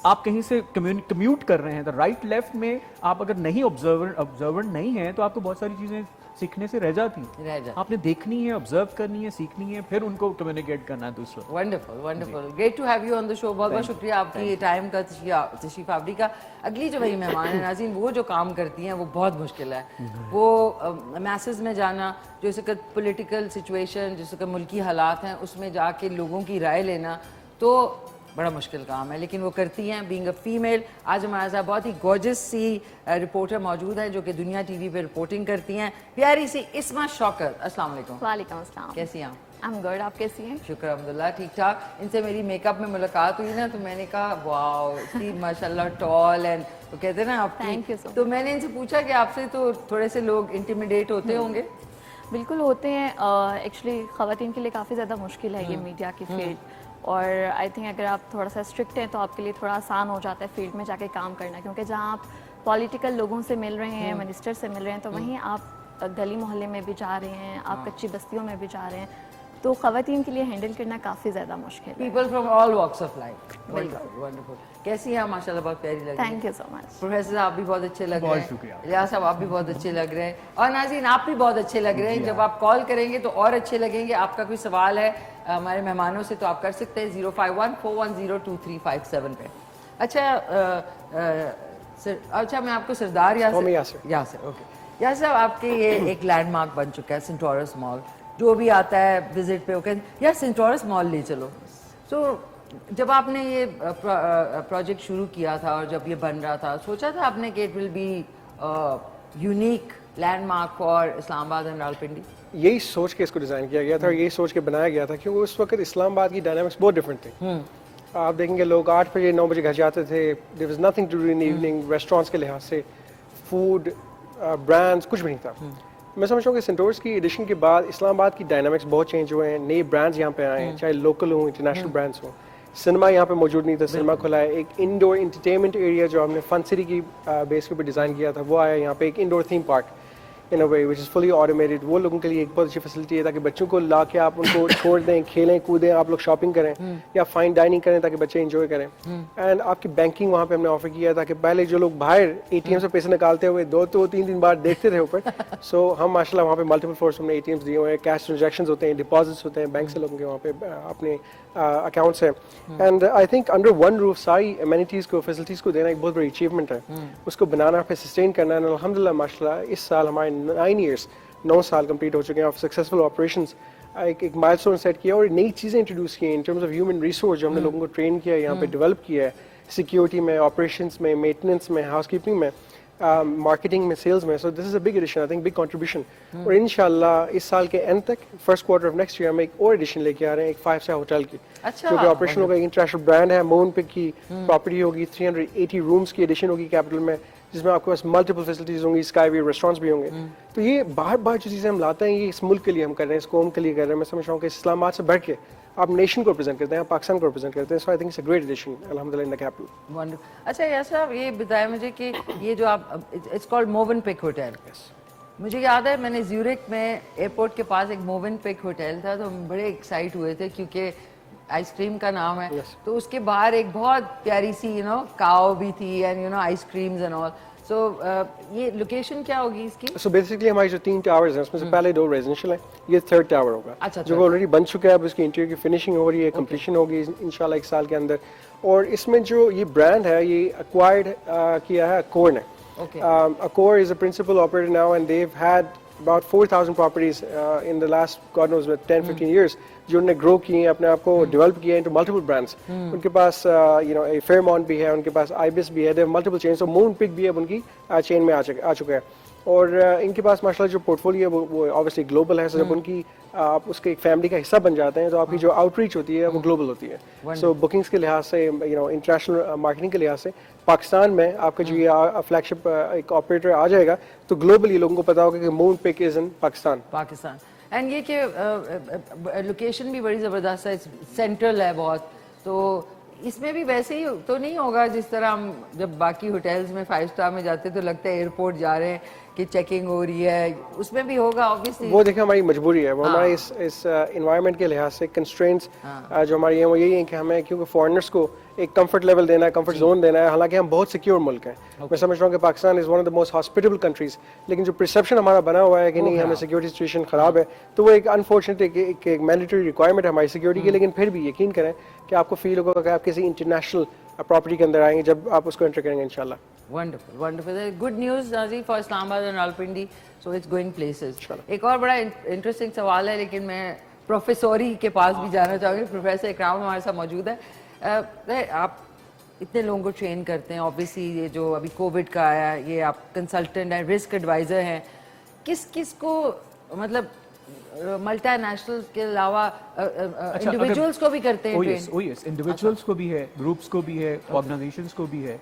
आप कहीं से कम्यूट कर रहे हैं, तो राइट लेफ्ट में आप अगर नहीं ऑब्जर्वेंट नहीं है, तो आपको बहुत सारी चीजें सीखने से रह जाती हैं। आपने देखनी है, ऑब्जर्व करनी है, सीखनी है, फिर उनको कम्युनिकेट करना है दूसरों। Wonderful, wonderful, great to have you on the show. बहुत बहुत शुक्रिया आपकी टाइम का, तशरीफ आवरी का। अगली जो मेरी मेहमान है नाज़रीन, वो जो काम करती हैं वो बहुत मुश्किल है। वो मैसेज में जाना, जो इस वक्त पॉलिटिकल सिचुएशन, जिस वक्त मुल्की हालात हैं, उसमें जाके लोगों की राय लेना तो बड़ा मुश्किल काम है, लेकिन वो करती हैं, बीइंग अ फीमेल। आज हमारे साथ बहुत ही गॉर्जियस सी रिपोर्टर मौजूद है जो कि दुनिया टीवी पे रिपोर्टिंग करती हैं, प्यारी सी इस्मा शौकत। अस्सलाम वालेकुम। वालेकुम अस्सलाम। कैसी हैं आप? आई एम गुड, आप कैसी हैं? शुक्र अल्हम्दुलिल्लाह, ठीक ठाक। इनसे मेरी मेकअप में मुलाकात हुई ना, तो मैंने कहा वाओ, सी माशाल्लाह टॉल, एंड वो कहते हैं ना आपकी। Thank you so much. तो मैंने इनसे पूछा कि आपसे तो थोड़े से लोग इंटिमिडेट होते होंगे। बिल्कुल होते हैं। एक्चुअली ख़वातीन के लिए काफ़ी ज़्यादा मुश्किल है ये मीडिया की फील्ड, और आई थिंक अगर आप थोड़ा सा स्ट्रिक्ट हैं तो आपके लिए थोड़ा आसान हो जाता है फील्ड में जाके काम करना, क्योंकि जहाँ आप पॉलिटिकल लोगों से मिल रहे हैं, मिनिस्टर से मिल रहे हैं, तो वहीं आप गली मोहल्ले में भी जा रहे हैं, आप कच्ची बस्तियों में भी जा रहे हैं, तो ख़वातीन के लिए हैंडल करना काफ़ी ज़्यादा मुश्किल है। People from all walks of life. Wonderful. कैसी हैं माशाल्लाह, बहुत प्यारी लग रही हैं। Thank you so much. Professor sahab भी बहुत अच्छे लग रहे हैं। शुक्रिया। इलियास साहब आप भी बहुत अच्छे लग रहे हैं, और नाज़रीन आप भी बहुत अच्छे लग रहे हैं। जब आप कॉल करेंगे तो और अच्छे लगेंगे। आपका कोई सवाल है हमारे मेहमानों से तो आप कर सकते हैं 051-410-2357 पे। अच्छा मैं आपको सरदार यासिर, ओके यासिर साहब, आपके ये एक लैंडमार्क बन चुका है सेंटोरस मॉल। जो भी आता है विजिट पे वो कहते हैं यार सेंटोरस मॉल ले चलो। सो जब आपने ये प्रोजेक्ट शुरू किया था और जब ये बन रहा था, सोचा था आपने कि it will be unique landmark for Islamabad and Rawalpindi? यही सोच के इसको डिज़ाइन किया गया था और यही सोच के बनाया गया था, क्योंकि उस वक्त इस्लामाबाद की डायनामिक्स बहुत डिफरेंट थी। आप देखेंगे लोग 8 बजे 9 बजे घर जाते थे, there was nothing to do in evening. Restaurants के लिहाज से फूड, ब्रांड्स, कुछ भी नहीं था। मैं समझता हूँ कि सेंटोरस की एडिशन के बाद इस्लामाबाद की डायनामिक्स बहुत चेंज हुए हैं। नए ब्रांड्स यहाँ पे आए हैं, चाहे लोकल हों, इंटरनेशनल ब्रांड्स हों। सिनेमा यहाँ पे मौजूद नहीं था, सिनेमा खुला है। एक इंडोर इंटरटेनमेंट एरिया जो हमने फन सिटी की बेस के ऊपर डिज़ाइन किया था वो आया यहाँ पे। एक indoor theme park in a way which is fully automated, वो लोगों के लिए एक बहुत अच्छी फैसिलिटी है ताकि बच्चों को ला के आप उनको छोड़ दें, खेलें कूदें, आप लोग शॉपिंग करें या फाइन डाइनिंग करें ताकि बच्चे इंजॉय करें। एंड आपकी बैंकिंग वहाँ पे हमने ऑफर किया ताकि पहले जो लोग बाहर ATM से पैसे निकालते हुए 2-3 बार देखते थे ऊपर, सो हम माशाल्लाह वहाँ पे मल्टीपल फ्लोर्स हमने ATMs दिए हुए हैं, कैश ट्रांजेक्शंस होते हैं, डिपॉजिट्स होते हैं, बैंक से लोगों के वहाँ पे अपने अकाउंट्स हैं। And I think under one roof सारी एमिनिटीज़ को, फैसिलिटीज़ को देना एक बहुत बड़ी अचीवमेंट है। उसको बनाना, फिर सस्टेन करना, एंड अल्हम्दुलिल्लाह माशाल्लाह इस साल हमारे 9 साल कंप्लीट हो चुके हैं ऑफ सक्सेसफुल ऑपरेशंस। एक माइलस्टोन सेट किया और नई चीज़ें इंट्रोड्यूस की इन टर्म्स ऑफ ह्यूमन रिसोर्स, जो हमने लोगों को ट्रेन किया है, यहाँ पे डेवलप किया है, सिक्योरिटी में, ऑपरेशंस में, मेंटेनेंस में, हाउसकीपिंग में, मार्केटिंग में, सेल्स में। So this is a big addition, I think big contribution. और इंशाल्लाह इस साल के एंड तक, first quarter of next year, हम एक और एडिशन लेके आ रहे हैं, एक 5 स्टार होटल की, जो कि ऑपरेशन होगा। इंटरनेशनल ब्रांड है, मोन पिक की प्रॉपर्टी होगी, 380 रूम्स की एडिशन होगी कैपिटल में, जिसमें आपके पास मल्टीपल फैसिलिटीज होंगी, स्काई वे रेस्टोरेंट्स भी होंगे। तो ये बार बार जो चीज़ें हम लाते हैं, ये इस मुल्क के लिए हम कर रहे हैं, इस कौम के लिए कर रहे हैं। मैं समझ रहा हूँ कि इस्लामाबाद से बढ़ के आप नेशन को रिप्रेजेंट करते हैं, आप पाकिस्तान को रिप्रेजेंट करते हैं। So I think it's a great addition अल्हम्दुलिल्लाह इन द कैपिटल। वंडरफुल। अच्छा यार साहब, ये बताया मुझे कि ये जो आप, इट्स कॉल्ड मोवेनपिक होटल। मुझे याद है मैंने ज्यूरिक में एयरपोर्ट के पास एक मोवेनपिक होटल था, तो हम बड़े एक्साइट हुए थे क्योंकि आइसक्रीम का नाम है। तो उसके बाहर एक बहुत प्यारी सी काव भी थी, एंड आइसक्रीम्स एंड ऑल। सो ये लोकेशन क्या होगी इसकी? सो बेसिकली हमारी जो 3 टावर्स हैं उसमें से पहले 2 रेजिडेंशियल हैं, ये 3rd टावर होगा अच्छा, जो ऑलरेडी बन चुका है। अब उसकी इंटीरियर की फिनिशिंग हो रही है, कंप्लीशन होगी इंशाल्लाह 1 साल के अंदर। और इसमें जो ये ब्रांड है ये एक्वायर्ड किया है अकोर ने। Accor is a principal operator now and they've had about 4,000 properties in the last God knows 10-15 years जो उन्होंने ग्रो किए हैं, अपने आप को डेवलप किया है into multiple brands। उनके पास Fairmont भी है, उनके पास Ibis भी है, they have multiple chains, so Moonpig भी अब उनकी चेन में आ चुका है। और इनके पास माशाल्लाह जो पोर्टफोलियो है वो ऑब्वियसली ग्लोबल है। so जब उनकी आप उसके एक फैमिली का हिस्सा बन जाते हैं तो आपकी जो आउटरीच होती है वो ग्लोबल होती है। सो बुकिंग्स के लिहाज से इंटरनेशनल मार्केटिंग के लिहाज से पाकिस्तान में आपका जो ये फ्लैगशिप एक ऑपरेटर आ जाएगा तो ग्लोबली लोगों को पता होगा कि मूनपिग इज इन पाकिस्तान। एंड ये कि लोकेशन भी बड़ी ज़बरदस्त है, सेंट्रल है बहुत, तो इसमें भी वैसे ही तो नहीं होगा जिस तरह हम जब बाकी होटल्स में 5 स्टार में जाते तो लगता है एयरपोर्ट जा रहे हैं कि चेकिंग हो रही है, उसमें भी होगा ऑब्वियसली? वो देखिए हमारी मजबूरी है, वो हमारे इस एनवायरनमेंट के लिहाज से कंस्ट्रेंट्स जो हमारी हैं वो यही है कि हमें क्योंकि फॉरेनर्स को एक कंफर्ट लेवल देना है, कंफर्ट जोन देना है। हालांकि हम बहुत सिक्योर मुल्क हैं, मैं समझ रहा हूँ कि Pakistan is one of the most hospitable countries, लेकिन जो परसेप्शन हमारा बना हुआ है कि नहीं हमें सिक्योरिटी सिचुएशन ख़राब है, तो वो एक अनफॉर्चुनेट एक मैंडेटरी रिक्वायरमेंट है हमारी सिक्योरिटी की। लेकिन फिर भी यकीन करें कि आपको फील होगा कि आप किसी इंटरनेशनल प्रॉपर्टी के अंदर आएंगे जब आप उसको एंटर करेंगे इंशाल्लाह। Wonderful wonderful, good news Nazi for Islamabad and Rawalpindi, so it's going places. एक और बड़ा इंटरेस्टिंग सवाल है, लेकिन मैं प्रोफेसरी के पास भी जाना चाहूँगी। प्रोफेसर इकराम हमारे साथ मौजूद है। आप इतने लोगों को ट्रेन करते हैं, ऑब्वियसली ये जो अभी कोविड का आया, ये आप कंसल्टेंट हैं, रिस्क एडवाइज़र हैं, किस को मतलब मल्टीनेशनल के अलावा इंडिविजुअल्स को भी करते हैं ट्रेन? यस, इंडिविजुअल्स को भी है, ग्रुप्स को भी है, ऑर्गेनाइजेशंस को भी है।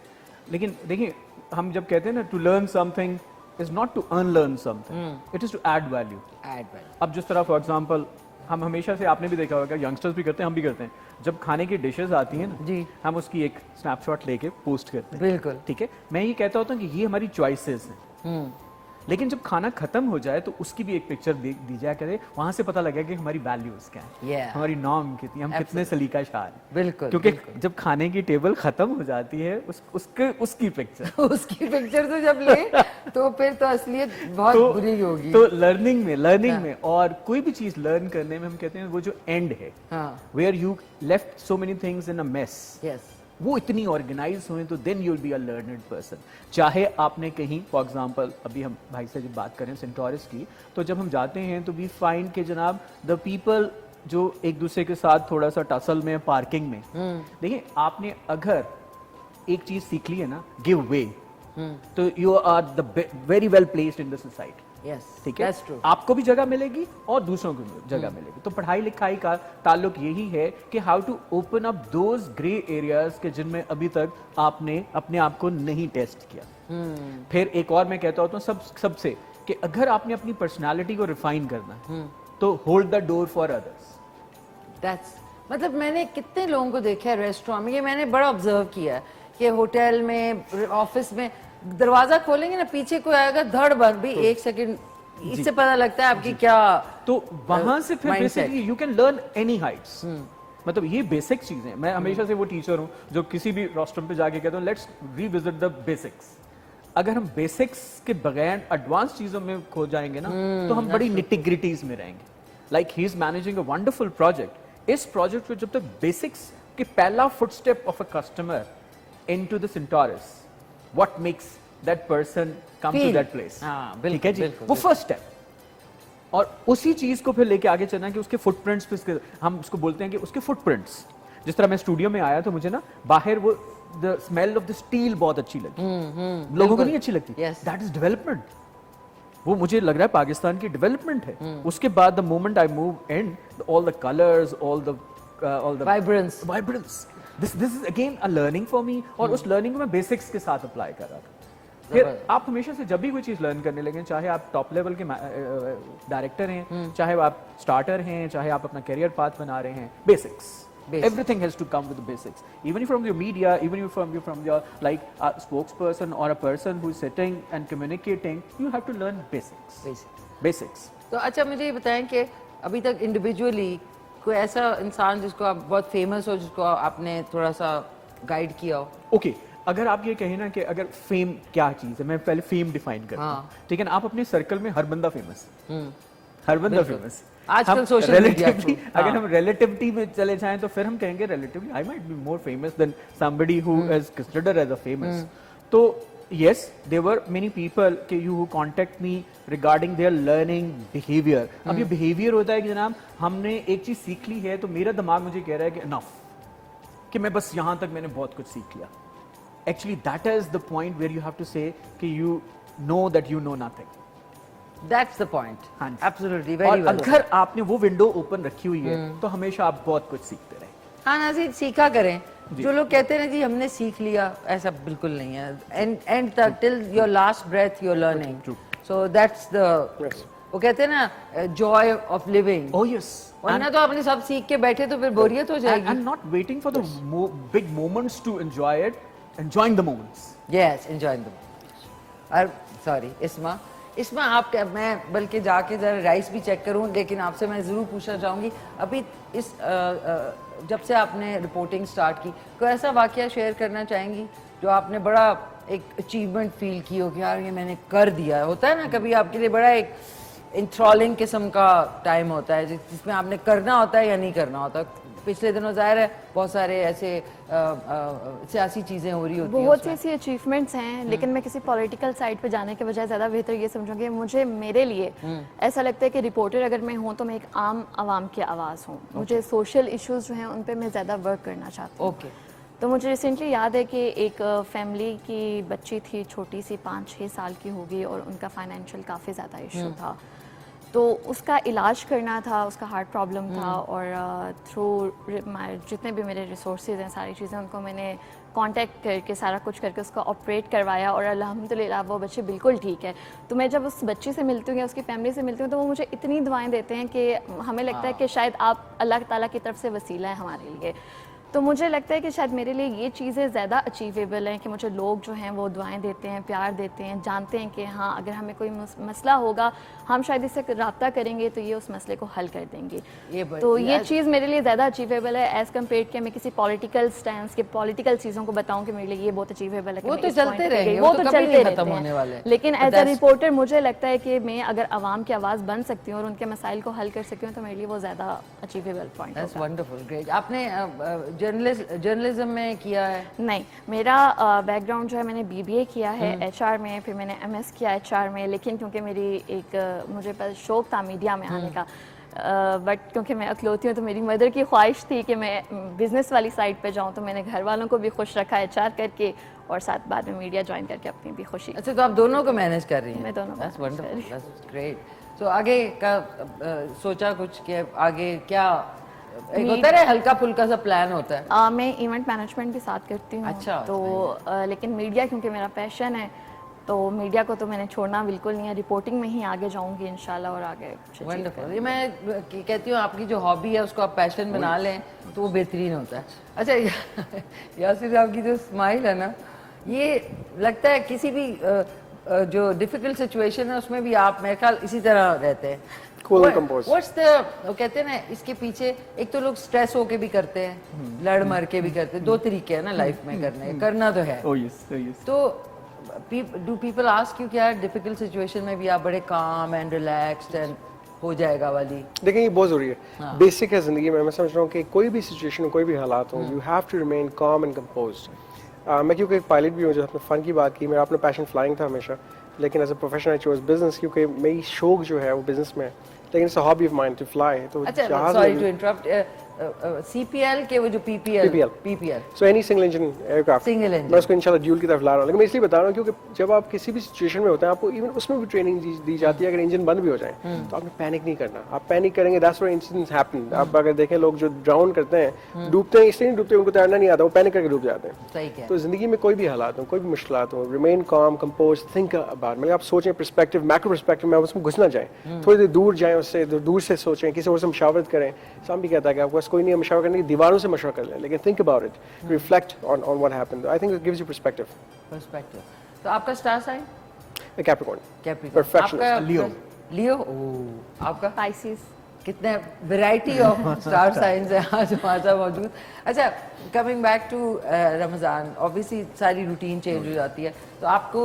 लेकिन देखिए हम जब कहते हैं ना to learn something is not to unlearn something, it is to add value. अब जिस तरह फॉर एग्जांपल हम हमेशा से, आपने भी देखा होगा, यंगस्टर्स भी करते हैं, हम भी करते हैं, जब खाने की डिशेस आती हैं ना जी, हम उसकी एक स्नैपशॉट लेके पोस्ट करते हैं। बिल्कुल ठीक है, मैं ये कहता होता हूँ कि ये हमारी चॉइसेस हैं, लेकिन जब खाना खत्म हो जाए तो उसकी भी एक पिक्चर दी जाए करे, वहां से पता लगेगा कि हमारी वैल्यूज क्या है, हमारी नॉर्म कितनी, हम कितने सलीकाशार हैं। बिल्कुल, क्योंकि जब खाने की टेबल खत्म हो जाती है उसकी पिक्चर उसकी पिक्चर तो जब ले तो फिर तो असलियत बहुत बुरी होगी। तो लर्निंग में और कोई भी चीज लर्न करने में हम कहते हैं वो जो एंड है, where you left so many things in a mess, वो इतनी ऑर्गेनाइज हुए तो then you will be a learned person. चाहे आपने कहीं फॉर एग्जांपल अभी हम भाई से जब बात करें सेंटोरस की, तो जब हम जाते हैं तो वी फाइंड के जनाब द पीपल जो एक दूसरे के साथ थोड़ा सा टसल में, पार्किंग में, देखिए आपने अगर एक चीज सीख ली है ना, गिव वे, तो you are the very well placed in the society. ठीक है, आपको भी जगह मिलेगी और दूसरों को भी जगह मिलेगी। तो पढ़ाई लिखाई का ताल्लुक यही है कि how to open up those grey areas के जिनमें अभी तक आपने अपने आप को नहीं टेस्ट किया। फिर एक और मैं कहता हूँ सबसे कि अगर आपने अपनी पर्सनालिटी को रिफाइन करना तो hold the door for others. मतलब मैंने कितने लोगों को देखा है रेस्टोरेंट में, ये मैंने बड़ा ऑब्जर्व किया है कि होटल में, ऑफिस में दरवाजा खोलेंगे ना, पीछे कोई आएगा धड़ भर भी एक सेकंड, इससे पता लगता है आपकी क्या, तो वहां से फिर basically you can learn any Heights. मतलब ये बेसिक चीजें, मैं हमेशा से वो टीचर हूं जो किसी भी रेस्टोरेंट पे जाके कहता हूं लेट्स रिविजिट द बेसिक्स। अगर हम बेसिक्स के बगैर एडवांस चीजों में खो जाएंगे ना तो हम बड़ी निटिग्रिटीज में रहेंगे। Like he is managing a wonderful project. इस प्रोजेक्ट में जब तक बेसिक्स के पहला footstep of a customer into the Centaurus, what makes that person come to that place, ठीक है जी, वो फर्स्ट स्टेप। और उसी चीज को फिर लेके आगे चलना कि उसके फुटप्रिंट्स पे, हम उसको बोलते हैं कि उसके फुटप्रिंट्स। जिस तरह मैं स्टूडियो में आया तो मुझे ना बाहर वो the smell of the steel बहुत अच्छी लगी, लोगों को नहीं अच्छी लगती, दैट इज डेवलपमेंट। वो मुझे लग रहा है पाकिस्तान की डेवलपमेंट है। उसके बाद the moment I move in, all the colours, all the vibrance, this is again a learning for me. और उस लर्निंग को मैं बेसिक्स के साथ अप्लाई कर रहा था। फिर आप हमेशा से जब भी कोई चीज लर्न करने लगे, चाहे आप टॉप लेवल के डायरेक्टर हैं, चाहे आप स्टार्टर हैं, चाहे आप अपना करियर पाथ बना रहे हैं, basics, everything has to come with the basics. Even from your media, even from your like a spokesperson or a person who is sitting and communicating, you have to learn basics. तो अच्छा मुझे ये बताएं कि अभी तक individually कोई ऐसा इंसान जिसको आप बहुत फेमस हो, जिसको आपने थोड़ा सा गाइड किया हो? ओके, अगर आप ये कहें ना कि अगर फेम क्या चीज है, मैं पहले फेम डिफाइन करता हूँ, ठीक है ना। आप अपने सर्कल में हर बंदा फेमस, हर बंदा फेमस। आजकल हम social media relatively- को, अगर हम रिलेटिविटी में चले जाएं तो फिर हम कहेंगे relatively I might be more famous than somebody who is considered as a famous. तो yes, there were many people who contact me regarding their learning behavior. अब ये behavior होता है कि जनाब हमने एक चीज सीख ली है तो मेरा दिमाग मुझे कह रहा है कि enough, कि मैं बस यहाँ तक मैंने बहुत कुछ सीख लिया। Actually, that is the point where you have to say कि you know that you know nothing. That's the point. हाँ जी। Absolutely, very और well. अगर आपने वो विंडो ओपन रखी हुई है तो हमेशा आप बहुत कुछ सीखते रहे। हाँ नाज़रीन, सीखा करें। जो लोग कहते हैं ना जी हमने सीख लिया, ऐसा बिल्कुल नहीं है। एंड तक till your last breath you are learning. So that's the, वो कहते हैं ना joy of living. Oh yes. वरना तो आपने सब सीख के बैठे तो फिर बोरियत हो जाएगी। And not waiting for the big moments to enjoy it, enjoying the moments. Yes, enjoying the. और सॉरी इस्मा आप मैं बल्कि जाके जरा राइस भी चेक करूं, लेकिन आपसे मैं ज़रूर पूछना चाहूँगी अभी इस जब से आपने रिपोर्टिंग स्टार्ट की, कोई ऐसा वाक़या शेयर करना चाहेंगी जो आपने बड़ा एक अचीवमेंट फील की हो कि यार ये मैंने कर दिया। होता है ना कभी आपके लिए बड़ा एक इंथ्रॉलिंग किस्म का टाइम होता है जिसमें आपने करना होता है या नहीं करना होता। पिछले दिनों ज़ाहिर है बहुत सारे ऐसे सियासी चीज़ें हो रही होती हैं, बहुत सी ऐसी अचीवमेंट्स हैं, लेकिन मैं किसी पॉलिटिकल साइड पे जाने के बजाय ज़्यादा बेहतर ये समझूंगी, मुझे मेरे लिए ऐसा लगता है कि रिपोर्टर अगर मैं हूँ तो मैं एक आम आवाम की आवाज़ हूँ। मुझे सोशल इश्यूज जो हैं उन पे मैं ज़्यादा वर्क करना चाहती हूँ। ओके। तो मुझे रिसेंटली याद है कि एक फैमिली की बच्ची थी, छोटी सी 5-6 साल की होगी, और उनका फाइनेंशियल काफ़ी ज़्यादा इशू था। तो उसका इलाज करना था, उसका हार्ट प्रॉब्लम था, और थ्रू जितने भी मेरे रिसोर्सेज हैं सारी चीज़ें उनको मैंने कांटेक्ट करके सारा कुछ करके उसका ऑपरेट करवाया, और अल्हम्दुलिल्लाह वो बच्ची बिल्कुल ठीक है। तो मैं जब उस बच्ची से मिलती हूँ या उसकी फैमिली से मिलती हूँ तो वो मुझे इतनी दुआएं देते हैं कि हमें लगता है कि शायद आप अल्लाह ताला की तरफ से वसीला है हमारे लिए। तो मुझे लगता है कि शायद मेरे लिए ये चीज़ें ज़्यादा अचीवेबल हैं कि मुझे लोग जो हैं वो दुआएं देते हैं, प्यार देते हैं, जानते हैं कि हाँ अगर हमें कोई मसला होगा हम शायद इससे रब्ता करेंगे तो ये उस मसले को हल कर देंगे। तो ये चीज़ मेरे लिए ज़्यादा अचीवेबल है एज़ कम्पेयर कि मैं किसी पॉलिटिकल स्टैंड के पॉलिटिकल चीज़ों को बताऊँ कि मेरे लिए ये बहुत अचीवेबल है। वो तो चलते रहेंगे, वो तो चलते खत्म होने वाले हैं। लेकिन एज अ रिपोर्टर मुझे लगता है कि मैं अगर आवाम की आवाज़ बन सकती हूँ और उनके मसाइल को हल कर सकती हूँ तो मेरे लिए वो ज़्यादा अचीवेबल पॉइंट है। That's wonderful, great. आपने जर्नलिज्म में किया है? नहीं, मेरा बैकग्राउंड जो है मैंने बीबीए किया है एचआर में, फिर मैंने एमएस किया एचआर में, लेकिन क्योंकि मेरी एक मुझे शौक था मीडिया में आने का, बट क्योंकि मैं अकलौती हूँ तो मेरी मदर की ख्वाहिश थी कि मैं बिज़नेस वाली साइड पे जाऊँ, तो मैंने घर वालों को भी खुश रखा एचआर करके और साथ बाद में मीडिया ज्वाइन करके अपनी भी खुशी। अच्छा, तो आप दोनों को मैनेज कर रही हैं? मैं दोनों को दैट्स manage वंडरफुल, कर रही हूँ। That's great. तो आगे का सोचा कुछ कि आगे क्या, एक होता है हल्का फुल्का सा प्लान होता है? मैं इवेंट मैनेजमेंट भी साथ करती हूँ। अच्छा, तो लेकिन मीडिया क्योंकि मेरा पैशन है तो मीडिया को तो मैंने छोड़ना बिल्कुल नहीं है, रिपोर्टिंग में ही आगे जाऊंगी इंशाल्लाह और आगे कुछ achieve वंडरफुल। ये मैं कहती हूँ आपकी जो हॉबी है उसको आप पैशन बना लें तो वो बेहतरीन होता है। अच्छा यासिर साहब की जो स्माइल है ना, ये लगता है किसी भी जो डिफिकल्ट सिचुएशन है उसमें भी आप मेरे ख्याल इसी तरह रहते हैं। Cool and composed. What's the, वो कहते हैं ना इसके पीछे, एक तो लोग स्ट्रेस होके भी करते हैं, लड़ मर के भी करते हैं, दो तरीके हैं ना लाइफ में करने, करना तो है। Oh yes, oh yes. तो डू पीपल आस्क यू कि यार डिफिकल्ट सिचुएशन में भी आप बड़े काम एंड रिलैक्स्ड एंड हो जाएगा वाली? देखें ये बहुत ज़रूरी है, बेसिक है ज़िंदगी में। मैं समझ रहा हूँ कि कोई भी सिचुएशन हो, कोई भी हालात हो, you have to remain calm and composed. मैं क्योंकि एक पायलट भी हूँ, जो अपने फ़न की बात की, मेरा अपना पैशन फ्लाइंग था हमेशा, लेकिन as a profession I chose business क्योंकि मेरी शौक जो है वो बिजनेस में है, लेकिन it's a hobby of mind to fly. तो अच्छा, सॉरी टू इंटरप्ट, सीपीएल के वो जो PPL so any single engine aircraft, single engine, मैं उसको इंशाल्लाह ड्यूल की तरफ ला रहा हूँ। लेकिन मैं इसलिए बता रहा हूँ क्योंकि जब आप किसी भी सिचुएशन में होते हैं आपको इवन उसमें भी ट्रेनिंग दी जाती है। अगर इंजन बंद भी हो जाए तो आपने पैनिक नहीं करना। आप पैनिक करेंगे दैट्स व्हेन इंसिडेंट्स हैपन। आप अगर देखें लोग जो ड्राउन करते हैं, डूबते हैं इसलिए नहीं डूबते, उनको तैरना नहीं आता, वो पैनिक करके डूब जाते हैं। सही है। तो जिंदगी में कोई भी हालात हो, कोई भी मुश्किलात हो, रिमेन काम, कंपोज, थिंक अबाउट, मतलब आप सोचें पर्सपेक्टिव, मैक्रो पर्सपेक्टिव में, उसमें घुसना जाए, थोड़ी देर दूर जाएं उससे, दूर से सोचें, किसी और से मशावरत करें। साम भी कहता है कि आपको कोई नहीं है मशवरा करने की, दीवारों से मशवरा कर लें, लेकिन think about it, reflect on what happened. I think it gives you perspective. तो आपका star sign? Capricorn. Capricorn. Perfectionist. आपका लियो। ओह, आपका? पाइसेस। कितने वैरायटी ऑफ स्टार साइंस है आज हमारे साथ मौजूद। अच्छा, coming back to Ramzan, obviously सारी रूटीन चेंज हो जाती है, तो आपको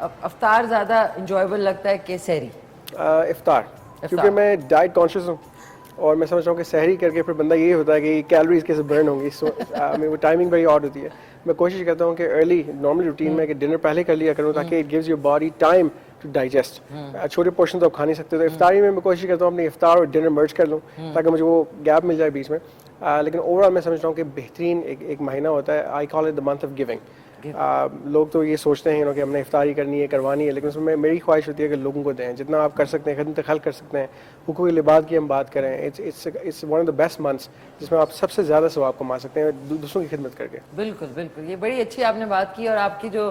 अफ्तार ज़्यादा इंजॉयबल लगता है कि सहरी? इफ्तार, क्योंकि मैं डाइट कॉन्शियस हूँ और मैं समझ रहा हूँ कि सहरी करके फिर बंदा ये होता है कि कैलोरीज कैसे बर्न होंगी, सो वो टाइमिंग बड़ी ऑड होती है। मैं कोशिश करता हूँ कि अर्ली नॉर्मल रूटीन में कि डिनर पहले कर लिया करूँ ताकि it gives your body time to digest. छोटे पोर्शन तो आप खा नहीं सकते, तो इफ्तारी में मैं कोशिश करता हूँ अपनी इफ्तार और डिनर मर्ज कर लूँ ताकि मुझे वो गैप मिल जाए बीच में। लेकिन ओवरऑल मैं समझ रहा हूँ कि बेहतरीन एक महीना होता है, I call it the month of giving. लोग तो ये सोचते हैं कि हमने इफ्तारी करनी है, करवानी है, लेकिन उसमें मेरी ख्वाहिश होती है कि लोगों को दें जितना आप कर सकते हैं, खिदमत खल्क कर सकते हैं, हुकूक लिबाद की हम बात करें। It's one of the best months जिसमें आप सबसे ज़्यादा सवाब कमा सकते हैं दूसरों की खिदमत करके। बिल्कुल बिल्कुल, ये बड़ी अच्छी आपने बात की। और आपकी जो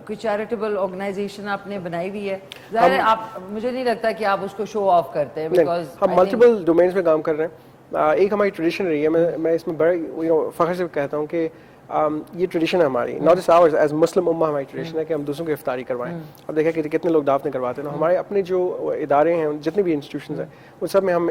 कोई चैरिटेबल ऑर्गेनाइजेशन आपने बनाई हुई है, ज़ाहिर है आप, मुझे नहीं लगता कि आप उसको शो ऑफ करते हैं, बिकॉज हम मल्टीपल डोमेन्स में काम कर रहे हैं। एक हमारी ट्रेडिशन रही है, मैं इसमें बड़े फ़ख्र से कहता हूँ कि ये ट्रेडिशन है हमारी, नॉट जस्ट आवर्स एज मुस्लिम उम्मा, हमारी ट्रेडिशन है कि हम दूसरों की इफ्तारी करवाएं। और देखा कि कितने लोग दावतें करवाते हैं। हमारे अपने जो इदारे हैं, जितने भी इंस्टीट्यूशंस हैं, उन सब में हम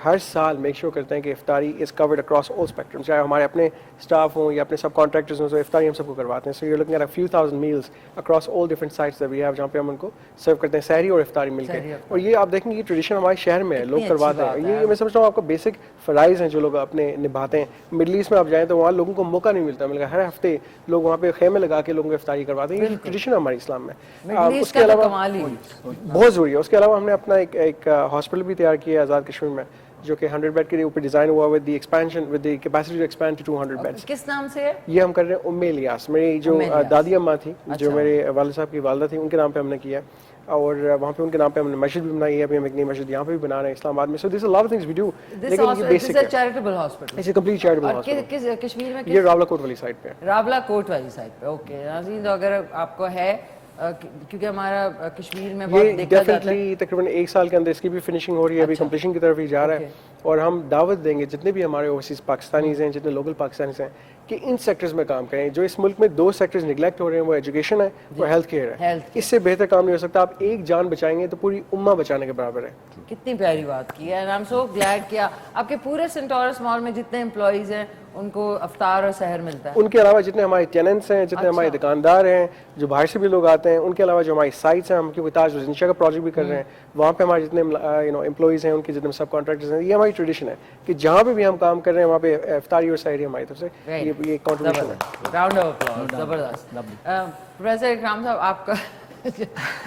हर साल मेक श्योर करते हैं कि इफ्तारी is covered across all spectrum, चाहे हमारे अपने स्टाफ हों या अपने सब कॉन्ट्रैक्टर्स हों, तो इफ्तारी हम सबको करवाते हैं। So you looking at a few thousand meals across all different sites that we have, जहाँ पे हम उनको सर्व करते हैं सहरी और इफ्तारी मिलकर। और ये आप देखेंगे ये ट्रेडिशन हमारे शहर में है, लोग करवाते हैं। ये मैं समझता हूँ आपका बेसिक फ़राइज़ हैं जो लोग अपने निभाते हैं। मिडल ईस्ट में आप जाएँ तो वहाँ लोगों को मौका नहीं मिलता, मतलब हर हफ्ते लोग वहाँ पे खेमे लगा के लोगों को इफ्तारी करवाते हैं। ये ट्रेडिशन है हमारे इस्लाम में। उसके अलावा बहुत ज़रूरी है। उसके अलावा हमने अपना एक हॉस्पिटल भी तैयार किया है आज़ाद कश्मीर में, जो कि 100 बेड के ऊपर डिज़ाइन हुआ with the expansion, with the capacity to expand to 200 beds. किस नाम से है ये? हम कर रहे हैं उम्मे इलियास, मेरी जो दादी अम्मा थी, जो मेरे वालिद साहब की वालदा थी, उनके नाम पे हमने किया। और वहाँ पे उनके नाम पे हमने मस्जिद भी बनाई है, अभी हम एक नई मस्जिद यहाँ पे भी बना रहे हैं इस्लामाबाद में। So this a lot of things we do, लेकिन ये बेसिक है। Charitable hospital, it's a complete charitable hospital. किस कश्मीर में? ये रावला कोट वाली साइड पे है। रावला कोट वाली साइड पे, ओके नाज़रीन, तो अगर आपको है, क्योंकि हमारा कश्मीर में बहुत देखा जाता है, डेफिनेटली तकरीबन 1 साल के अंदर इसकी भी फिनिशिंग हो रही है, अभी कंप्लीशन की तरफ ही जा रहा है। और हम दावत देंगे जितने भी हमारे ओवरसीज पाकिस्तानीज़ हैं, जितने लोकल पाकिस्तानीज़ हैं, कि इन सेक्टर्स में काम करें। जो इस मुल्क में 2 सेक्टर्स निगलेक्ट हो रहे हैं, वो एजुकेशन है, वो हेल्थ केयर है। इससे बेहतर काम नहीं हो सकता। आप एक जान बचाएंगे तो पूरी उम्मा बचाने के बराबर है। कितनी प्यारी बात की है। आई एम सो ग्लैड कि आपके पूरे सेंटोरस मॉल में जितने एम्प्लॉइज हैं उनको अफ्तार और सहर मिलता है। उनके अलावा जितने हमारे टेनेंट्स हैं, जितने हमारे दुकानदार हैं, जो बाहर से भी लोग आते हैं, उनके अलावा जो हमारी साइट्स हैं, हम क्योंकि ताज इंशा का प्रोजेक्ट भी कर रहे हैं, वहाँ पे हमारे जितने एम्प्लॉइज हैं, उनके जितने सब कॉन्ट्रैक्टर्स हैं, ये हमारी ट्रेडिशन है कि जहाँ पे भी हम काम कर रहे हैं वहाँ पे इफ्तारी और सहरी हमारी तरफ से ये कंट्रीब्यूशन है। राउंड ऑफ अप्लॉज, जबरदस्त। प्रोफेसर इकराम साहब, आपका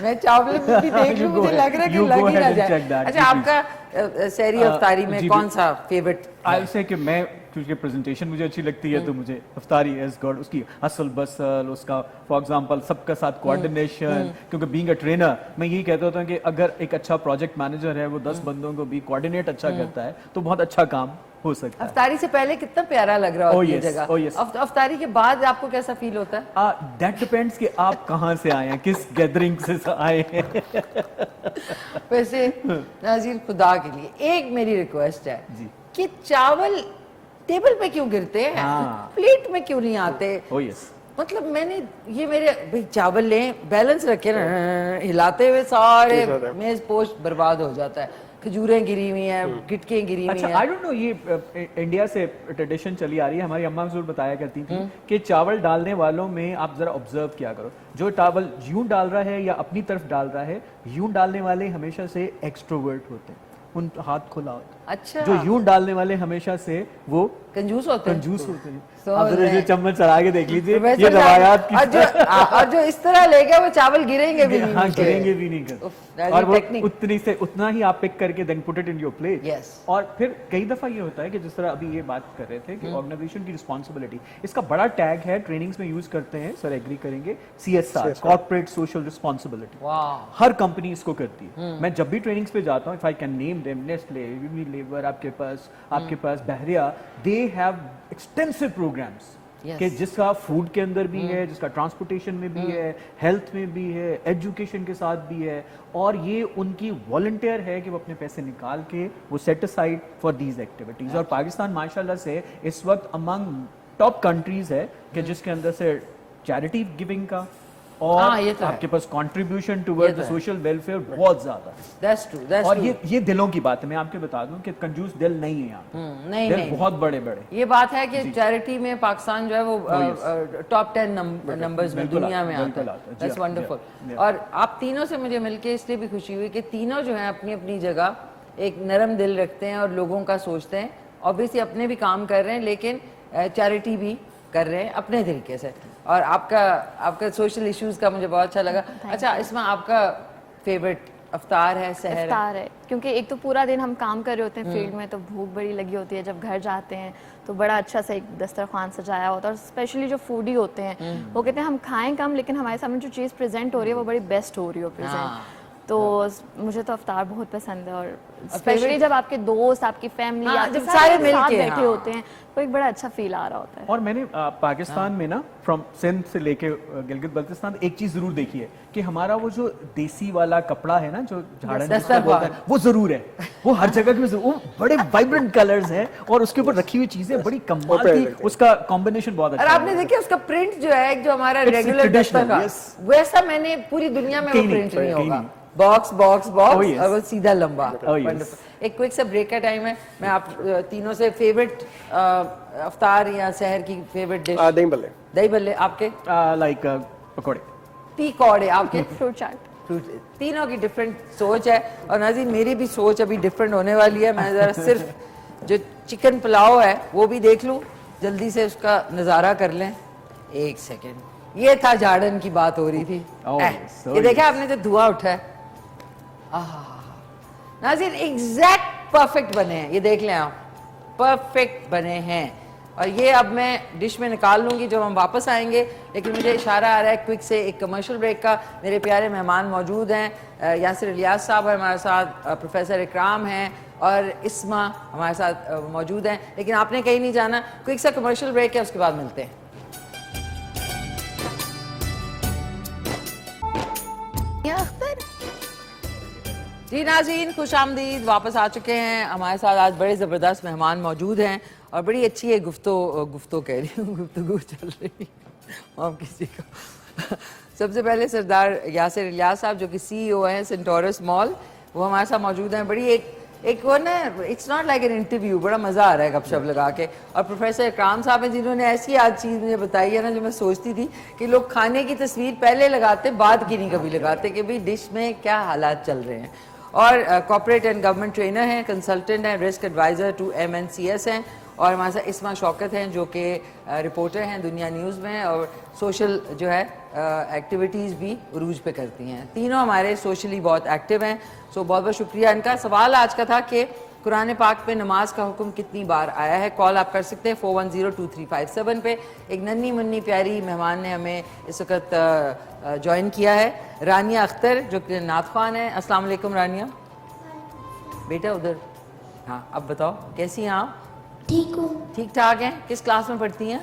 मैं चावल भी देख लूं, मुझे लग रहा है कि लग ही ना जाए। अच्छा, आपका सहरी इफ्तारी में कौन सा फेवरेट? आई से कि मैं, क्योंकि प्रेजेंटेशन मुझे अच्छी लगती है, तो मुझे इफ्तारी इज गुड, उसकी हसल बसल, उसका फॉर एग्जांपल सबका साथ कोऑर्डिनेशन। क्योंकि बीइंग अ ट्रेनर मैं यही कहता होता हूँ कि अगर एक अच्छा प्रोजेक्ट मैनेजर है, वो 10 बंदों को भी कोऑर्डिनेट अच्छा करता है, तो बहुत अच्छा काम हो सकता है। अफ्तारी से पहले कितना प्यारा लग रहा होता है ये जगह। yes. अफ्तारी के बाद आपको कैसा फील होता है? दैट डिपेंड्स कि आप कहाँ से आए हैं, किस गैदरिंग से आए हैं। वैसे नाज़रीन, खुदा के लिए एक मेरी रिक्वेस्ट है जी, कि चावल टेबल पे क्यों गिरते हैं? प्लेट में क्यों नहीं आते? मतलब मैंने ये मेरे भाई चावल लें, बैलेंस रखे ना, हिलाते हुए सारे मेज पोस्ट बर्बाद हो जाता है। खजूरें गिरी हुई हैं, गिटकें गिरी हुई हैं। आई डोंट नो, ये इंडिया से ट्रेडिशन चली आ रही है। हमारी अम्मा जरूर बताया करती थी कि चावल डालने वालों में आप जरा ऑब्जर्व किया करो, जो चावल यूं डाल रहा है या अपनी तरफ डाल रहा है, यूं डालने वाले हमेशा से एक्सट्रोवर्ट होते हैं, उन हाथ खुला होता है। अच्छा, जो यूं डालने वाले हमेशा से वो कंजूस होते हैं। आप जरा चम्मच चढ़ा के देख लीजिए, ये रवायात की। और जो इस तरह लेगा वो चावल गिरेंगे भी नहीं। हाँ, गिरेंगे भी नहीं कर। और वो उतना ही आप पिक करके then put it in your plate. और फिर कई दफा ये होता है कि जिस तरह अभी ये बात कर रहे थे कि ऑर्गेनाइजेशन की रिस्पॉन्सिबिलिटी, इसका बड़ा टैग है, ट्रेनिंग्स में यूज करते हैं, सर एग्री करेंगे, CSR, कॉर्पोरेट सोशल रिस्पॉन्सिबिलिटी। हर कंपनी इसको करती है। मैं जब भी ट्रेनिंग्स पे जाता हूँ, if I can name them, Nestle, Unilever, आपके पास बहरिया, दे हैव एक्सटेंसिव प्रोग्राम्स कि जिसका फूड के अंदर भी है, जिसका ट्रांसपोर्टेशन में भी है, हेल्थ में भी है, एजुकेशन के साथ भी है। और ये उनकी वॉलंटियर है कि वो अपने पैसे निकाल के वो set aside for these activities. और पाकिस्तान माशाल्लाह से इस वक्त अमंग टॉप कंट्रीज है कि जिसके अंदर से चैरिटी गिविंग का और हाँ, ये तो है। आपके पास contribution toward the social welfare बहुत ज्यादा है। दैट्स ट्रू और ये दिलों की बात है, मैं आपको बता दूं कि कंजूस दिल नहीं है यहाँ पे। नहीं दिल नहीं बहुत बड़े बड़े। ये बात है कि चैरिटी में पाकिस्तान जो है वो टॉप 10 नंबर्स में बिल्कुल दुनिया में आता बिल्कुल है। आता है। जी दैट्स हाँ, वंडरफुल। जी हाँ। और आप तीनों से मुझे मिलके इसलिए भी खुशी हुई कि तीनों जो है अपनी अपनी जगह एक नरम दिल रखते हैं और लोगों का सोचते हैं। ऑब्वियसली अपने भी काम कर रहे हैं लेकिन चैरिटी भी कर रहे हैं अपने तरीके से। और आपका सोशल इश्यूज का मुझे बहुत अच्छा लगा। अच्छा, इसमें आपका फेवरेट अफ्तार है, सहर है? इफ्तार है, क्योंकि एक तो पूरा दिन हम काम कर रहे होते हैं फील्ड में, तो भूख बड़ी लगी होती है। जब घर जाते हैं तो बड़ा अच्छा सा एक दस्तरखान सजाया होता है। और स्पेशली जो फूडी होते हैं वो कहते हैं हम खाएं कम लेकिन हमारे सामने जो चीज़ प्रेजेंट हो रही है वो बड़ी बेस्ट हो रही हो प्रेजेंट। तो मुझे तो अफ्तार बहुत पसंद है। और स्पेशली जब आपके दोस्त, आपकी फैमिली, हाँ, आपके जब सारे सारे साथ मिलके, बैठे हाँ। होते हैं तो एक बड़ा अच्छा फील आ रहा होता है। और मैंने पाकिस्तान में ना फ्रॉम सिंध से लेके गिलगित बल्तिस्तान एक चीज जरूर देखी है कि हमारा वो जो देसी वाला कपड़ा है ना, जो झाड़न जिसको दस्तरखान। बोलते हैं, वो जरूर है। वो हर जगह की वो बड़े वाइब्रेंट कलर्स हैं और उसके ऊपर रखी हुई चीजें बड़ी कमाल की, उसका कॉम्बिनेशन बहुत और अच्छा आपने देखिए उसका प्रिंट जो है, जो हमारा It's regular traditional, Dastarkhwan, yes. वैसा मैंने पूरी दुनिया में वो कहीं नहीं, प्रिंट नहीं कहीं होगा। नहीं। Box box Oh, box yes. और वो सीधा लंबा। Oh, yes. Wonderful। एक क्विक सा ब्रेक का टाइम है। मैं आप तीनों से फेवरेट अफ्तार या सहर की फेवरेट डिश? दही भल्ले। दही भल्ले। आपके? लाइक पकौड़े। टी कौड़े। आपके? फ्रूट चाट। तीनों की डिफरेंट सोच है। और नाज़रीन, मेरी भी सोच अभी डिफरेंट होने वाली है। मैं ज़रा सिर्फ जो चिकन पुलाव है वो भी देख लूँ, जल्दी से उसका नज़ारा कर लें। एक सेकेंड, ये था झाड़न की बात हो रही थी। Oh, ये देखा आपने जो धुआं उठा है? नाज़रीन, एग्जैक्ट परफेक्ट बने हैं, ये देख लें आप, परफेक्ट बने हैं। और ये अब मैं डिश में निकाल लूँगी जब हम वापस आएंगे। लेकिन मुझे इशारा आ रहा है क्विक से एक कमर्शियल ब्रेक का। मेरे प्यारे मेहमान मौजूद हैं। यासिर इलियास साहब हमारे साथ, प्रोफेसर इकराम हैं और इस्मा हमारे साथ मौजूद हैं। लेकिन आपने कहीं नहीं जाना, क्विक सा कमर्शियल ब्रेक है, उसके बाद मिलते हैं। जी नाज़रीन, खुश आमदीद, वापस आ चुके हैं। हमारे साथ आज बड़े ज़बरदस्त मेहमान मौजूद हैं और बड़ी अच्छी है गुफ्तो कह रही हूँ, गुफ्तगू चल रही हम किसी को। सबसे पहले सरदार यासिर इलियास साहब जो कि CEO हैं सेंटोरस मॉल, वो हमारे साथ मौजूद हैं। बड़ी एक वो ना, it's not like an interview, बड़ा मज़ा आ रहा है गपशप लगा के। और प्रोफेसर इकराम साहब हैं जिन्होंने ऐसी आज चीज़ मुझे बताई है ना, जो मैं सोचती थी कि लोग खाने की तस्वीर पहले लगाते, बाद की नहीं कभी लगाते कि भाई डिश में क्या हालात चल रहे हैं। और कॉर्पोरेट एंड गवर्नमेंट ट्रेनर हैं, कंसल्टेंट हैं, रिस्क एडवाइज़र टू MNCS हैं। और हमारे साथ इस्मा शौकत हैं जो कि रिपोर्टर हैं दुनिया न्यूज़ में और सोशल जो है एक्टिविटीज़ भी उरूज पे करती हैं। तीनों हमारे सोशली बहुत एक्टिव हैं। सो बहुत बहुत शुक्रिया इनका। सवाल आज का था कि कुरान पाक पे नमाज का हुक्म कितनी बार आया है। कॉल आप कर सकते हैं 41023557 पे। एक नन्ही मुन्नी प्यारी मेहमान ने हमें इस वक्त ज्वाइन किया है, रानिया अख्तर, जो कि नात ख़्वान है। अस्सलाम वालेकुम रानिया। बेटा उधर, हाँ अब बताओ कैसी हैं आप? ठीक हूँ। ठीक ठाक हैं। किस क्लास में पढ़ती हैं?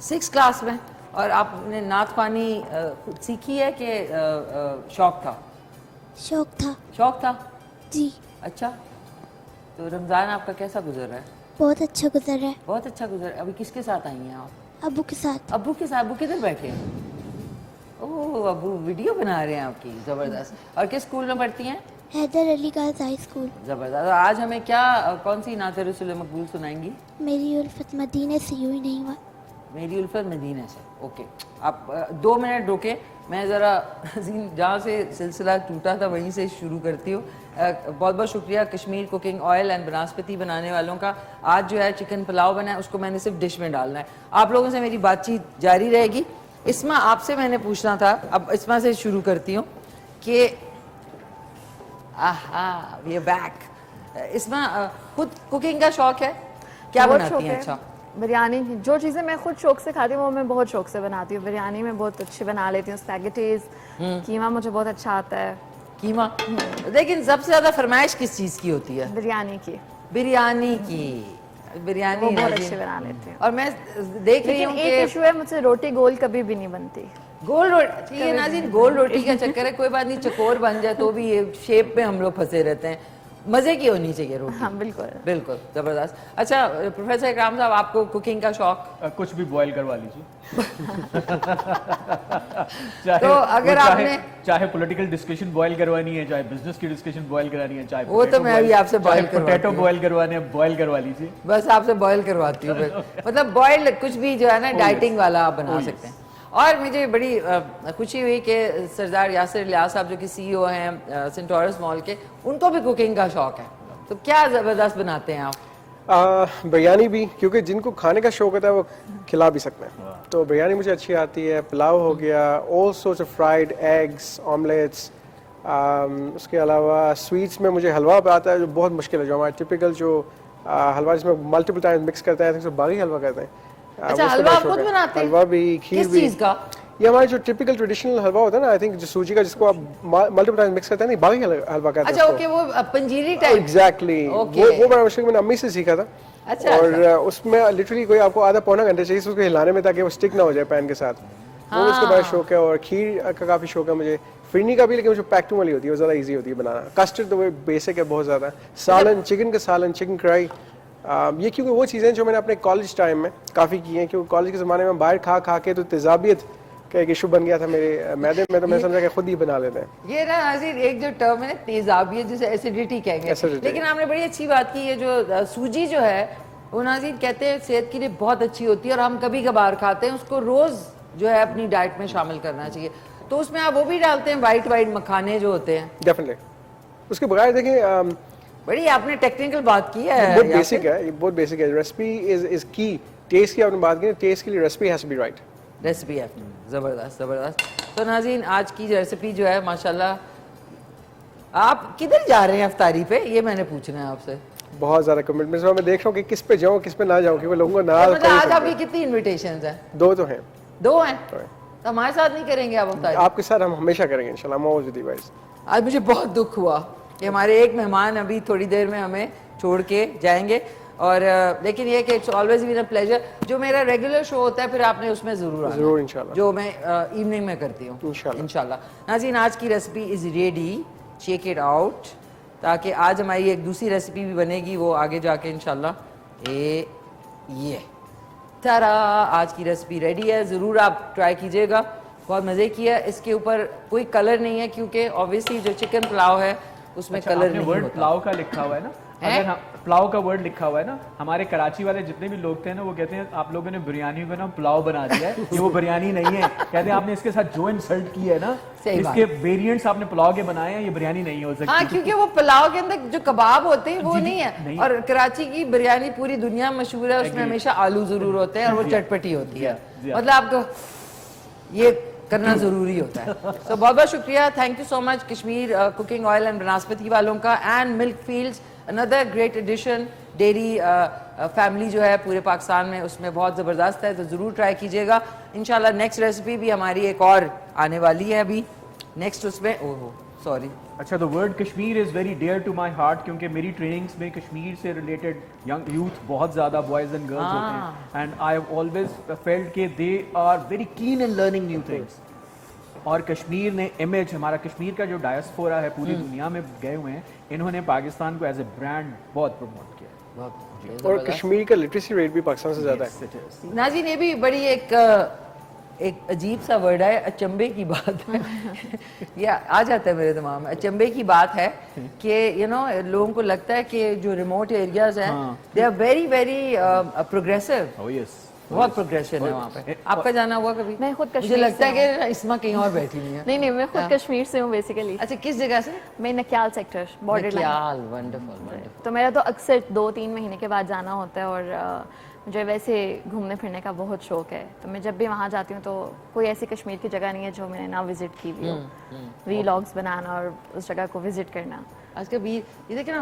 6 क्लास में। और आपने नात ख़्वानी खुद सीखी है कि शौक था? शौक था जी। अच्छा, तो रमज़ान आपका कैसा गुजर रहा है? बहुत अच्छा गुजर रहा है। बहुत अच्छा गुजर। अभी किसके साथ आई हैं आप? अब्बू के साथ। अब्बू के साथ। अब्बू किधर बैठे हैं? ओह, अब्बू वीडियो बना रहे हैं आपकी, ज़बरदस्त। और किस स्कूल में पढ़ती हैं? Haider Ali girls high school. ज़बरदस्त। और आज हमें क्या, कौन सी नात रसूल मकबूल सुनाएंगी? मेरी उल्फत मदीने से यूं ही नहीं हुआ। मेरी उल्फत मदीने से। ओके, आप 2 मिनट रुके, मैं ज़रा जहाँ से सिलसिला टूटा था वहीं से शुरू करती हूँ। बहुत बहुत शुक्रिया कश्मीर कुकिंग ऑयल एंड बनास्पति बनाने वालों का। आज जो है चिकन पुलाव बना है, उसको मैंने सिर्फ डिश में डालना है। आप लोगों से मेरी बातचीत जारी रहेगी। इस्मा, आपसे मैंने पूछना था, अब इस्मा से शुरू करती हूँ कि वी आर बैक। इस्मा, खुद कुकिंग का शौक है? क्या बहुत बनाती शौक हैं? है। अच्छा, बिरयानी, जो चीज़ें मैं खुद शौक से खाती हूँ वो मैं बहुत शौक से बनाती हूँ। बिरयानी में बहुत अच्छी बना लेती हूँ, स्पैगेटीज, कीमा मुझे बहुत अच्छा आता है। कीमा। लेकिन सबसे ज़्यादा फरमाइश किस चीज़ की होती है? बिरयानी की। बिरयानी की। बिरयानी वो बहुत नाज़रीन। अच्छी बना लेती हूँ। और मैं देख रही लेकिन हूँ एक कि इशू है, मुझसे रोटी गोल कभी भी नहीं बनती। गोल रोटी, ये नाज़रीन गोल रोटी का चक्कर है। कोई बात नहीं, चकोर बन जाए तो भी ये शेप में हम लोग फंसे रहते हैं। मजे की होनी चाहिए रोटी। हाँ बिल्कुल। बिल्कुल जबरदस्त। अच्छा प्रोफेसर इकराम साहब, आपको कुकिंग का शौक? कुछ भी बॉयल करवा लीजिए। तो अगर आपने चाहे पॉलिटिकल डिस्कशन बॉयल करवानी है, चाहे बिजनेस की डिस्कशन बॉयल करानी है, चाहे वो तो मैं भी आपसे बॉयल करवाती पोटैटो हूँ। बॉयल करवाने हैं, बॉयल करवा लीजिए। बस आपसे बॉयल करवाती हूँ फिर। मतलब बॉयल कुछ भी जो है ना डाइटिंग वाला आप बना सकते हैं। और मुझे बड़ी खुशी हुई कि सरदार यासिर लियाज साहब जो कि CEO हैं सेंटोरस मॉल के, उनको भी कुकिंग का शौक है। तो क्या ज़बरदस्त बनाते हैं आप? बिरयानी भी, क्योंकि जिनको खाने का शौक होता है वो खिला भी सकते हैं। तो बिरयानी मुझे अच्छी आती है, पुलाव हो गया, all sorts of fried eggs, omelettes. उसके अलावा स्वीट्स में मुझे हलवा आता है जो बहुत मुश्किल है, जो हमारा टिपिकल जो हलवा जिसमें मल्टीपल टाइम्स मिक्स करते हैं, तो बागी हलवा कहते हैं। अच्छा, वो हलवा उसका आप बड़ा खुद शौक है। बनाते हैं? हलवा भी, खीर किस भी। चीज़ का? ये हमारा जो टिपिकल ट्रेडिशनल हलवा होता है ना, आई थिंक जो सूजी का, जिसको आप मल्टीपल टाइम्स मिक्स करते हैं, नहीं बागी हलवा कहते हैं अच्छा उसको। ओके, वो पंजीरी टाइप। Exactly, Okay. वो बड़ा मुश्किल मैंने अम्मी से सीखा था। अच्छा, और उसमें लिटरली कोई आपको आधा पौना घंटे चाहिए उसको हिलाने में, ताकि वो स्टिक ना हो जाए पैन के साथ। वो उसका बड़ा शौक है। और खीर का काफी शौक है मुझे, फिरनी का भी, लेकिन जो पैक्टू वाली होती है वो ज्यादा इजी होती है बनाना। कस्टर्ड तो वो बेसिक है बहुत ज्यादा। सालन, चिकन का सालन, चिकन कढ़ाई, ये क्योंकि वो चीज़ें जो मैंने अपने कॉलेज टाइम में काफ़ी की हैं, क्योंकि कॉलेज के ज़माने में बाहर खा खा के तो तेज़ाबियत का एक इशू बन गया था मेरे मैदे में, तो मैंने समझा कि खुद ही बना लेते हैं। ये ना नाज़रीन एक जो टर्म है तेजाबियत, जिसे एसिडिटी कहेंगे। Acidity। लेकिन आपने बड़ी अच्छी बात की, ये जो सूजी जो है वो नाज़रीन कहते हैं सेहत के लिए बहुत अच्छी होती है, और हम कभी कभार खाते हैं उसको, रोज़ जो है अपनी डाइट में शामिल करना चाहिए। तो उसमें आप वो भी डालते हैं वाइट मखाने जो होते हैं? डेफिनेटली। उसके बगैर देखें, बड़ी आपने टेक्निकल बात की है। बहुत यासिर। बेसिक है, ये बहुत बेसिक है। रेसिपी इज की। टेस्ट की आपने बात की, टेस्ट के लिए recipe has to be right. Recipe है ज़बरदस्त ज़बरदस्त। तो नाज़रीन आज की रेसिपी जो है माशाल्लाह, आप किधर जा रहे हैं इफ्तारी पे, ये मैंने पूछना है आपसे। बहुत ज़्यादा कमिटमेंट मैं देख रहा हूँ कि किस पे जाऊँ किस पे ना जाऊँ, क्योंकि लोगों को ना तो मतलब आज अभी कितनी इन्विटेशंस हैं? 2 तो हैं। 2 हैं? तो हमारे साथ नहीं करेंगे आप इफ्तारी? आपके साथ हम हमेशा करेंगे इंशाल्लाह। I'm always with you guys। आज मुझे बहुत दुख हुआ कि हमारे एक मेहमान अभी थोड़ी देर में हमें छोड़ के जाएंगे, और लेकिन ये कि it's always been a pleasure. जो मेरा रेगुलर शो होता है फिर आपने उसमें ज़रूर आना, ज़रूर इंशाल्लाह। जो मैं इवनिंग में करती हूँ इंशाल्लाह। नाज़रीन आज की recipe is ready, check it out, ताकि आज हमारी एक दूसरी रेसिपी भी बनेगी, वो आगे जाके इंशाल्लाह। ये तारा आज की रेसिपी रेडी है, ज़रूर आप ट्राई कीजिएगा, बहुत मज़े की है। इसके ऊपर कोई कलर नहीं है, क्योंकि ऑब्वियसली जो चिकन पुलाव है उसमें कलर नहीं वर्ड होता। पुलाव का लिखा हुआ है ना, अगर हम पुलाव का वर्ड लिखा हुआ है ना, हमारे कराची वाले जितने भी लोग थे ना, वो कहते हैं आप लोगों ने बिरयानी को ना पुलाव बना दिया है, ये वो बिरयानी नहीं है। कहते हैं आपने इसके साथ जो इंसल्ट की है ना, इसके वेरिएंट्स आपने पुलाव के बनाए हैं, ये बिरयानी नहीं हो सकती। हाँ, क्योंकि वो पुलाव के अंदर जो कबाब होते हैं वो नहीं है। और कराची की बिरयानी पूरी दुनिया में मशहूर है, उसमें हमेशा आलू जरूर होते हैं और वो चटपटी होती है। मतलब आपको ये करना जरूरी होता है। तो बहुत बहुत शुक्रिया, thank you so much Kashmir cooking oil and banaspati वालों का, and milk fields, another great addition. Dairy family जो है पूरे पाकिस्तान में उसमें बहुत ज़बरदस्त है, तो ज़रूर ट्राई कीजिएगा। इंशाल्लाह नेक्स्ट रेसिपी भी हमारी एक और आने वाली है अभी नेक्स्ट उसमें। ओहो सॉरी। अच्छा, the word Kashmir is very dear to my heart, क्योंकि मेरी ट्रेनिंग्स में कश्मीर से रिलेटेड यंग यूथ बहुत ज़्यादा बॉयज़ एंड गर्ल्स होते हैं, and I have always felt के दे are very keen in learning new things. और कश्मीर ने इमेज, हमारा कश्मीर का जो डायस्पोरा है पूरी दुनिया में गए हुए हैं, इन्होंने पाकिस्तान को एज ए ब्रांड बहुत प्रमोट किया। और कश्मीर का लिटरेसी रेट भी पाकिस्तान से ज़्यादा है। नाज़रीन ये भी बड़ी एक अजीब सा वर्ड है, अचंभे की बात है। ये आ जाता है मेरे दिमाग में, अचंभे की बात है कि यू नो लोगों को लगता है कि जो रिमोट एरियाज हैं they are very very progressive. बहुत प्रोग्रेशन है वहाँ पे। आपका जाना हुआ कभी? मैं खुद मुझे कश्मीर लगता है से कि इसमें कहीं और बैठी हुई है। नहीं मैं खुद कश्मीर से हूँ बेसिकली। अच्छा, किस जगह से? मैं नक्याल सेक्टर, बॉर्डर लाइन। वंडरफुल। तो मेरा तो अक्सर 2-3 महीने के बाद जाना होता है, और मुझे वैसे घूमने फिरने का बहुत शौक है। तो मैं जब भी वहाँ जाती हूँ तो कोई ऐसी कश्मीर की जगह नहीं है जो मैंने ना विजिट की हुई हो। वीलॉग्स बनाना और उस जगह को विजिट करना। आजकल भी ये देखिए ना,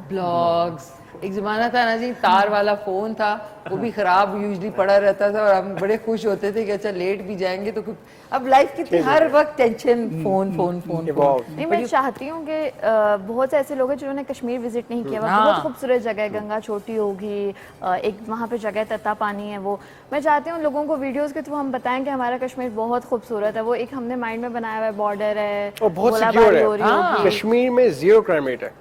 ब्लॉग्स। एक ज़माना था ना जी, तार वाला फ़ोन था, वो भी ख़राब यूजली पड़ा रहता था, और हम बड़े खुश होते थे कि अच्छा लेट भी जाएंगे तो कुछ। अब लाइफ कितनी हर वक्त टेंशन, फोन। नहीं, मैं चाहती हूँ कि बहुत से ऐसे लोग हैं जिन्होंने कश्मीर विजिट नहीं किया। वहाँ बहुत खूबसूरत जगह है, गंगा चोटी होगी, एक वहाँ पे जगह तत्ता पानी है। वो मैं चाहती हूँ लोगों को वीडियोस के थ्रू हम बताएं कि हमारा कश्मीर बहुत खूबसूरत है। वो एक हमने माइंड में बनाया हुआ है, बॉर्डर है और बहुत सिक्योर है। कश्मीर में 0 क्राइम रेट है।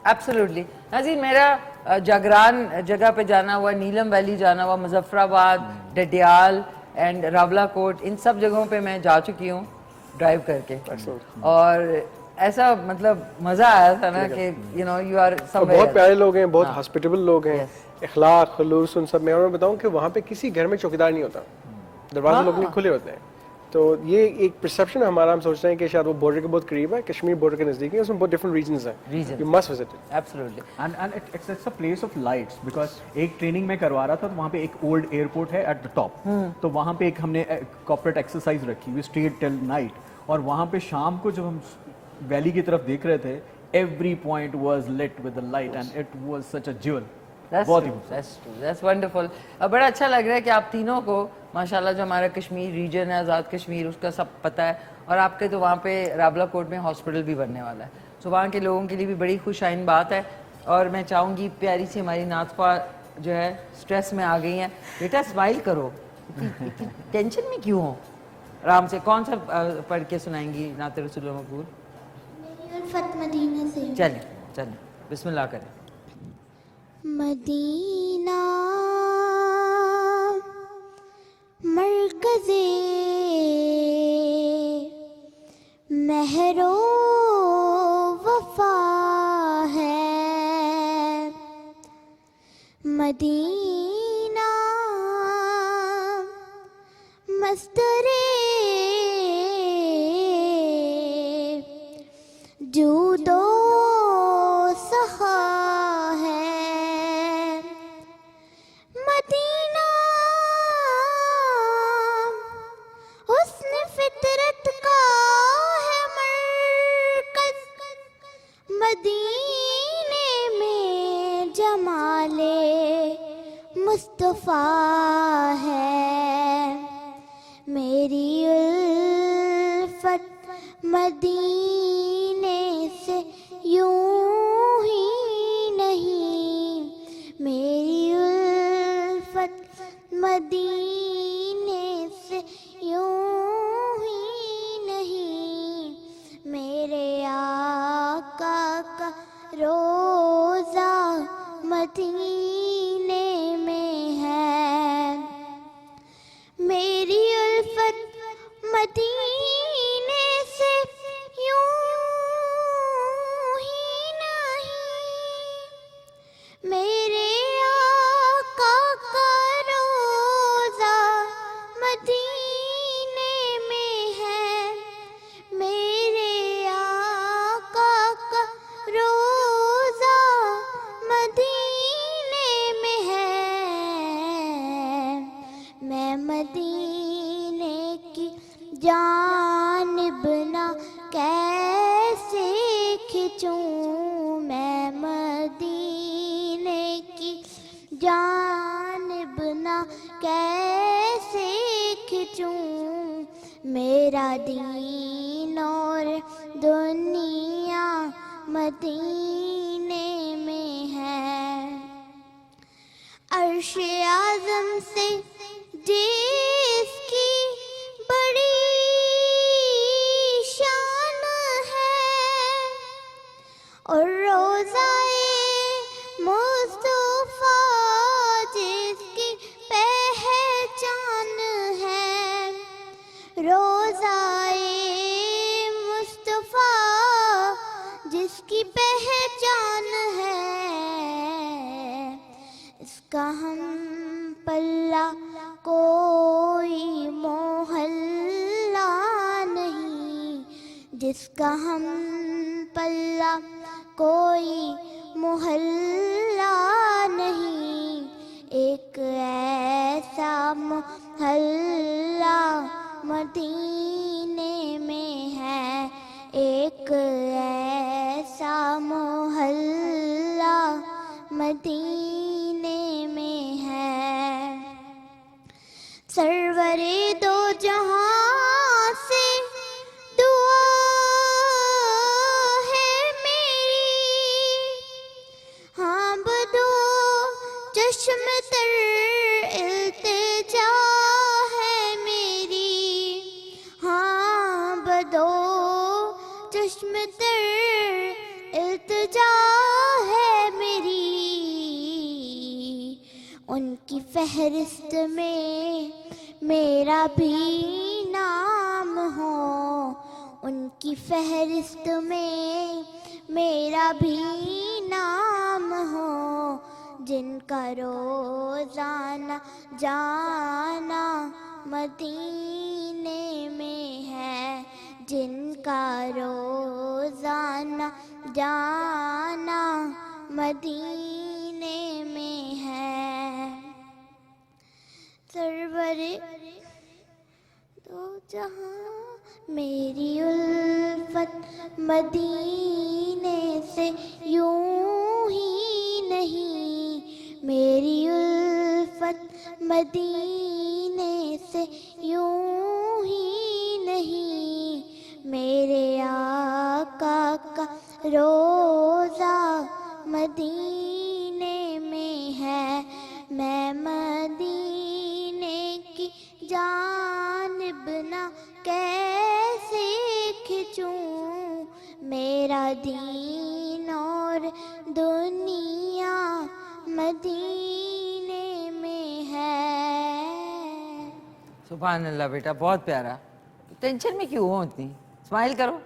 एब्सोल्युटली नाज़रीन, मेरा जागरान जगह पे जाना हुआ, नीलम वैली जाना हुआ, मुजफ्फराबाद, डडियाल एंड रावलाकोट, इन सब जगहों पे मैं जा चुकी हूँ ड्राइव करके। और ऐसा मतलब मज़ा आया था ना कि यू नो यू आर और समवेयर। बहुत प्यारे लोग हैं, बहुत हॉस्पिटेबल लोग हैं, इखलाक खलूस उन सब में। और मैं बताऊं कि वहाँ पे किसी घर में चौकीदार नहीं होता, दरवाजे लोग नहीं खुले होते हैं। तो ये एक परसेप्शन है हमारा, हम सोचते हैं कि शायद वो बॉर्डर के बहुत करीब है, कश्मीर बॉर्डर के नज़दीक है, उसमें बहुत डिफरेंट रीजंस हैं, you must visit it. Absolutely. And it's a place of lights because एक ट्रेनिंग में करवा रहा था तो वहाँ पे एक ओल्ड एयरपोर्ट है एट द टॉप, तो वहाँ पे एक हमने कॉर्पोरेट एक्सरसाइज रखी, वी स्टेड टिल नाइट, और वहाँ पे शाम को जब हम वैली की तरफ देख रहे थे, every point was lit with the light and it was such a jewel. बहुत ही That's wonderful। बड़ा अच्छा लग रहा है कि आप तीनों को माशाल्लाह जो हमारा कश्मीर रीजन है, आज़ाद कश्मीर, उसका सब पता है। और आपके तो वहाँ पे रावलाकोट में हॉस्पिटल भी बनने वाला है, तो वहाँ के लोगों के लिए भी बड़ी खुशाइन बात है। और मैं चाहूँगी प्यारी सी हमारी नातफा जो है स्ट्रेस में आ गई हैं, बेटा स्माइल करो, टेंशन में क्यों हो, आराम से। कौन सा पढ़ के सुनाएंगी नात रसूल मकबूल? उल्फत मदीने से यूं। चलिए चलिए, बिस्मिल्लाह करें। मदीना मरकज़े महरो वफा है, मदीना मस्तरे जूदो सखा है, मदीना हुस्न फितरत का है मरकज़, मदीने में जमाले मुस्तफ़ा है, मेरी उल्फत मदीने से यूं ही नहीं, मेरी उल्फत मदीने से यूं ही नहीं, मेरे आका का रोज़ा मदीने में है, मेरी उल्फत मदीने से यूं ही नहीं, मेरे आका का रोज़ा मदीने में है, मेरे आका का रोज़ा मदीने में है, मैं मदीने की जानिब ना कैसे खिंचूं, मैं मदीने की जानिब ना कैसे खिंचूं, मेरा दीन और दुनिया मदीने में है, अर्श आज़म से जिसकी बड़ी शान है, और रोज़ाए मुस्तफ़ा जिसकी पहचान है, रोज़ाए मुस्तफ़ा जिसकी पहचान है, इसका हम पल्ला कोई मोहल्ला नहीं, जिसका हम पल्ला कोई मोहल्ला नहीं, एक ऐसा मोहल्ला मदीने में है, एक ऐसा मोहल्ला मदीने में है, सरवरे दो जहां से दुआ है मेरी, हाँ बदो चश्म तर इल्तिजा है मेरी, हाँ बदो चश्म तर इल्तिजा फहरिस्त में मेरा भी नाम हो, उनकी फहरिस्त में मेरा भी नाम हो, जिनका रोजाना जाना मदीने में है, जिनका रोजाना जाना मदीने में है। सरवरे दो जहां मेरी उल्फत मदीने से यूं ही नहीं, मेरी उल्फत मदीने से यूं ही नहीं, मेरे आका का रोज़ा मदीने में है, मैं मदीने की जानिब ना कैसे खिंचूं, मेरा दीन और दुनिया मदीने में है। सुभान अल्लाह बेटा, बहुत प्यारा। टेंशन में क्यों हो इतनी, स्माइल करो।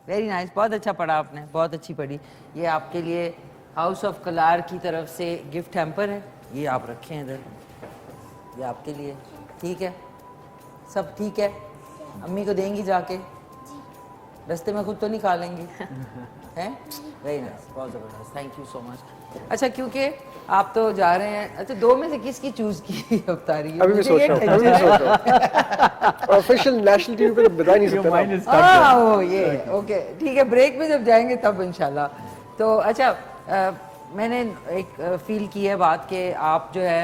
वेरी नाइस, बहुत अच्छा पढ़ा आपने, बहुत अच्छी पढ़ी। ये आपके लिए हाउस ऑफ कलार की तरफ से गिफ्ट हैम्पर है, ये आप रखें इधर, ये आपके लिए। ठीक है, सब ठीक है? अम्मी को देंगी जाके, रास्ते में खुद तो नहीं खा लेंगी हैं? वेरी नाइस, बहुत ज़बरदस्त, थैंक यू सो मच। अच्छा, क्योंकि आप तो जा रहे हैं, अच्छा दो में से किसकी चूज की अफ्तारी? अभी भी सोच रहा हूँ, ऑफिशियल नेशनल टीवी पे तो बता नहीं सकता। ओह ये ओके, ठीक है, ब्रेक में जब जाएंगे तब इंशाल्लाह। तो अच्छा, मैंने एक फील की है बात कि आप जो है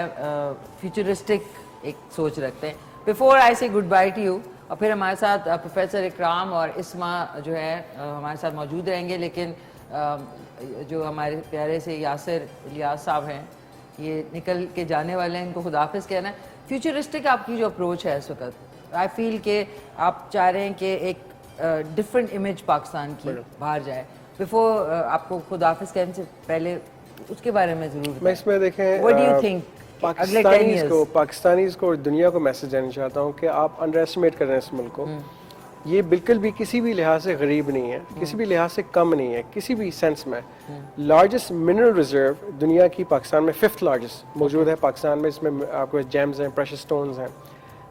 फ्यूचरिस्टिक एक सोच रखते हैं। बिफोर आई से गुड बाय टू यू, और फिर हमारे साथ प्रोफेसर इकराम और इस्मा जो है हमारे साथ मौजूद रहेंगे, लेकिन जो हमारे प्यारे से यासिर इलियास साहब हैं ये निकल के जाने वाले हैं, इनको खुदाफिज कहना है। फ्यूचरिस्टिक आपकी जो अप्रोच है इस वक्त, आई फील कि आप चाह रहे हैं कि एक डिफरेंट इमेज पाकिस्तान की बाहर जाए। बिफोर आपको खुदाफिज कहने से पहले उसके बारे में जरूर मैं इसमें देखें, what do you think Pakistanis को और दुनिया को मैसेज देना चाहता हूँ कि आप अंडर एस्टिमेट कर रहे हैं इस मुल्क को। ये बिल्कुल भी किसी भी लिहाज से गरीब नहीं है, किसी भी लिहाज से कम नहीं है, किसी भी सेंस में। लार्जेस्ट मिनरल रिजर्व दुनिया की पाकिस्तान में 5th लार्जेस्ट मौजूद है पाकिस्तान में। इसमें आपको जेम्स हैं, प्रेशियस स्टोन्स हैं।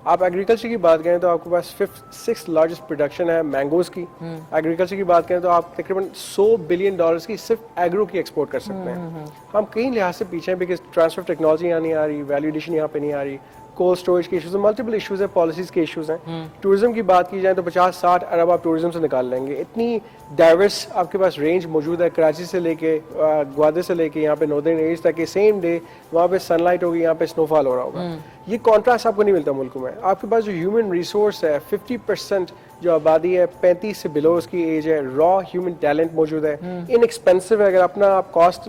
आप एग्रीकल्चर की बात करें तो आपके पास 6th लार्जेस्ट प्रोडक्शन है मैंगोज की। एग्रीकल्चर की बात करें तो आप तकरीबन $100 बिलियन की सिर्फ एग्रो की एक्सपोर्ट कर सकते हैं। हम कई लिहाज से पीछे हैं, बिकॉज ट्रांसफर टेक्नोलॉजी यहाँ नहीं आ रही, वैल्यू एडिशन यहाँ पे नहीं आ रही, कोल्ड स्टोरेज के इशूज़ हैं, मल्टीपल इशूज़ हैं, पॉलिसीज़ के इशूज़ हैं। टूरिज्म की बात की जाए तो 50-60 अरब आप टूरिज्म से निकाल लेंगे। इतनी डाइवर्स आपके पास रेंज मौजूद है, कराची से लेके ग्वादर से लेके यहाँ पे नॉर्दर्न एरियाज तक के सेम डे वहाँ पे सनलाइट होगी, यहाँ पे स्नोफॉल हो रहा होगा। ये कॉन्ट्रास्ट आपको नहीं मिलता मुल्क में। आपके पास जो ह्यूमन रिसोर्स है, 50% जो आबादी है 35 से बिलो उसकी एज है, रॉ ह्यूमन टैलेंट मौजूद है, इनएक्सपेंसिव है। अगर अपना आप कॉस्ट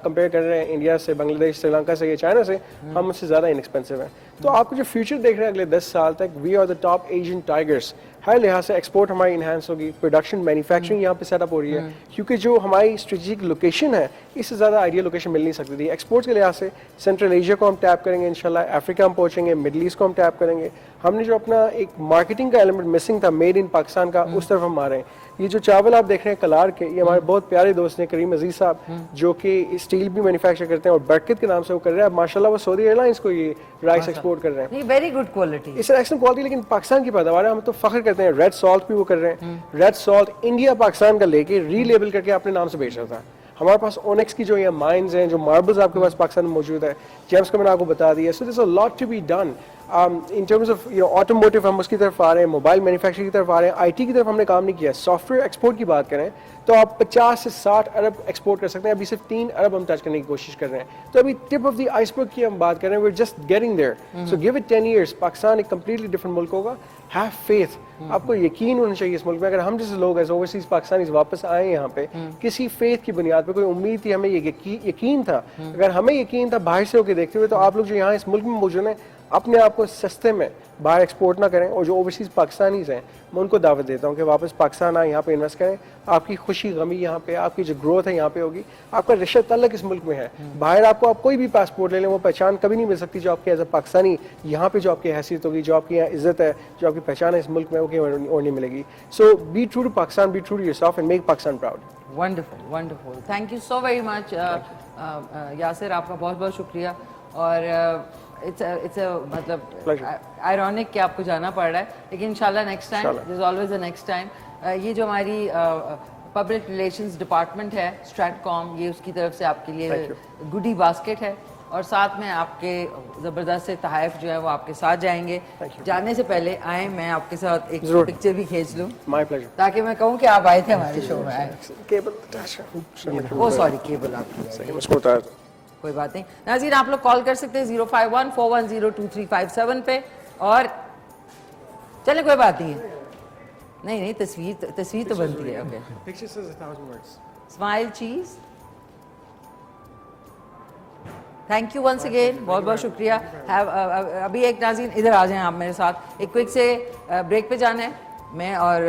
कंपेयर कर रहे हैं इंडिया से, बांग्लादेश, श्रीलंका से या चाइना से, हम उससे ज़्यादा इनएक्सपेंसिव है। तो आपको जो फ्यूचर देख रहे हैं अगले 10 साल तक, we are the top Asian tigers. हर लिहाज से एक्सपोर्ट हमारी इन्हांस होगी, प्रोडक्शन मैन्युफैक्चरिंग यहाँ पे सेटअप हो रही है, क्योंकि जो हमारी स्ट्रेटेजिक लोकेशन है इससे ज़्यादा आइडियल लोकेशन मिल नहीं सकती थी। एक्सपोर्ट्स के लिहाज से सेंट्रल एशिया को हम टैप करेंगे इंशाल्लाह, अफ्रीका हम पहुँचेंगे, मिडल ईस्ट को हम टैप करेंगे। हमने जो अपना एक मार्केटिंग का एलिमेंट मिसिंग था मेड इन पाकिस्तान का, उस तरफ हम आ रहे हैं। ये जो चावल आप देख रहे हैं कलार के, ये हमारे बहुत प्यारे दोस्त हैं करीम अजीज साहब, जो कि स्टील भी मैन्युफैक्चर करते हैं और बरकत के नाम से वो कर रहे हैं। माशाल्लाह वो सऊदी एयरलाइंस को ये राइस एक्सपोर्ट कर रहे हैं। Very good quality, it's excellent quality, लेकिन पाकिस्तान की पैदावार है, हम तो फख्र करते हैं। रेड सॉल्ट भी वो कर रहे हैं, रेड सॉल्ट इंडिया पाकिस्तान का लेके रीलेबल करके अपने नाम से बेच रहा था। हमारे पास ओनेक्स की जो ये माइंस हैं, जो मार्बल्स आपके पास पाकिस्तान में मौजूद है, जेम्स का मैंने आपको बता दिया। So there is a lot to be done in terms of automotive. हम उसकी तरफ आ रहे हैं, मोबाइल मैन्युफैक्चरिंग की तरफ आ रहे हैं, आईटी की तरफ हमने काम नहीं किया। सॉफ्टवेयर एक्सपोर्ट की बात करें तो आप 50 से 60 अरब एक्सपोर्ट कर सकते हैं। अभी सिर्फ 3 अरब हम टच करने की कोशिश कर रहे हैं। तो अभी टिप ऑफ द आइसबर्ग की हम बात कर रहे हैं, we are just getting there. So give it 10 years, Pakistan एक कंप्लीटली डिफरेंट मुल्क होगा। हैव फेथ, आपको यकीन होना चाहिए इस मुल्क में। अगर हम जैसे लोग एज ओवरसीज पाकिस्तानीज वापस आए यहाँ पे किसी फेथ की बुनियाद पे, कोई उम्मीद थी, हमें ये यकीन था, अगर हमें यकीन था बाहर से होकर देखते हुए, तो आप लोग जो यहाँ इस मुल्क में मौजूद हैं अपने आप को सस्ते में बाहर एक्सपोर्ट ना करें, और जो ओवरसीज़ पाकिस्तानीज़ हैं मैं उनको दावत देता हूँ कि वापस पाकिस्तान आए, यहाँ पे इन्वेस्ट करें। आपकी खुशी गमी यहाँ पे, आपकी जो ग्रोथ है यहाँ पे होगी। आपका रिश्ता तल्लक इस मुल्क में है। बाहर आपको आप कोई भी पासपोर्ट ले लें, वो पहचान कभी नहीं मिल सकती जो आपके एज अ पाकिस्तानी यहाँ पे जो आपकी हैसियत होगी, जो आपकी यहाँ इज्जत है, जो आपकी पहचान है इस मुल्क में, वो कहीं और नहीं मिलेगी। So be true to Pakistan, be true to yourself and make Pakistan proud. Wonderful, wonderful, thank you so very much Yasir, आपका बहुत बहुत शुक्रिया। और इट्स मतलब आयरॉनिक कि आपको जाना पड़ रहा है, लेकिन इंशाल्लाह next time, there is always a next time. ये जो हमारी पब्लिक रिलेशंस डिपार्टमेंट है स्ट्रैटकॉम, ये उसकी तरफ से आपके लिए गुडी बास्केट है, और साथ में आपके ज़बरदस्त से तहफ़ जो है वो आपके साथ जाएंगे। जाने से पहले आए, मैं आपके साथ एक पिक्चर भी खींच लूँ, माय प्लेजर, ताकि मैं कहूँ कि आप आए थे हमारे शो में। आए केबल, ओ सॉरी, केबल आपकी, उसको उतार दो। कोई बात नहीं। नाज़रीन, आप लोग कॉल कर सकते हैं 051-410-2357 पे। और चले, कोई बात नहीं है, नहीं तस्वीर तो बनती है। ओके, स्माइल चीज, थैंक यू वंस अगेन, बहुत बहुत शुक्रिया। अभी एक नाज़रीन इधर आ जाएं आप मेरे साथ, एक क्विक से ब्रेक पे जाना है। मैं और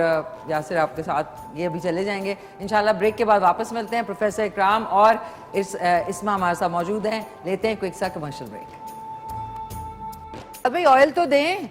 यासिर आपके साथ ये अभी चले जाएंगे इंशाल्लाह। ब्रेक के बाद वापस मिलते हैं। प्रोफेसर इकराम और इस्मा हमारे साथ मौजूद हैं। लेते हैं क्विक सा कमर्शियल ब्रेक। अभी ऑयल तो दें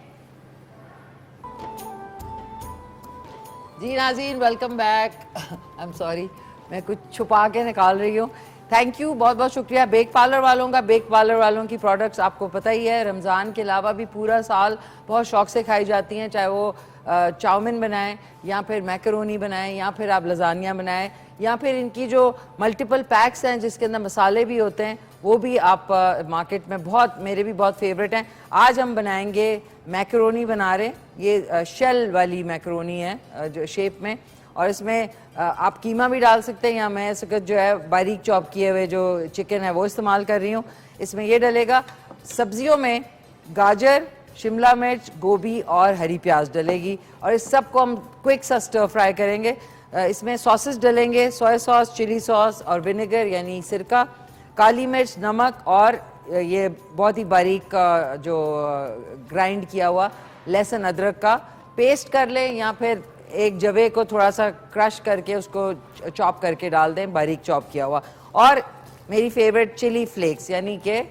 जी। नाज़रीन, welcome back. I am sorry, मैं कुछ छुपा के निकाल रही हूँ। थैंक यू, बहुत बहुत शुक्रिया बेक पार्लर वालों का। बेक पार्लर वालों की प्रोडक्ट्स आपको पता ही है, रमज़ान के अलावा भी पूरा साल बहुत शौक से खाई जाती हैं, चाहे वो चाउमिन बनाएं या फिर मैकरोनी बनाएं या फिर आप लजानिया बनाएं, या फिर इनकी जो मल्टीपल पैक्स हैं जिसके अंदर मसाले भी होते हैं, वो भी आप मार्केट में बहुत, मेरे भी बहुत फेवरेट हैं। आज हम बनाएंगे मैकरोनी बना रहे, ये शेल वाली मैकरोनी है जो शेप में, और इसमें आप कीमा भी डाल सकते हैं, या मैं इस वक्त जो है बारीक चॉप किए हुए जो चिकन है वो इस्तेमाल कर रही हूँ। इसमें ये डलेगा, सब्जियों में गाजर, शिमला मिर्च, गोभी और हरी प्याज डलेगी, और इस सब को हम क्विक सा स्टर फ्राई करेंगे। इसमें सॉसेस डलेंगे, सोया सॉस, चिली सॉस और विनेगर यानी सिरका, काली मिर्च, नमक, और ये बहुत ही बारीक जो ग्राइंड किया हुआ लहसुन अदरक का पेस्ट कर लें, या फिर एक जवे को थोड़ा सा क्रश करके उसको चॉप करके डाल दें, बारीक चॉप किया हुआ। और मेरी फेवरेट चिली फ्लेक्स यानी कि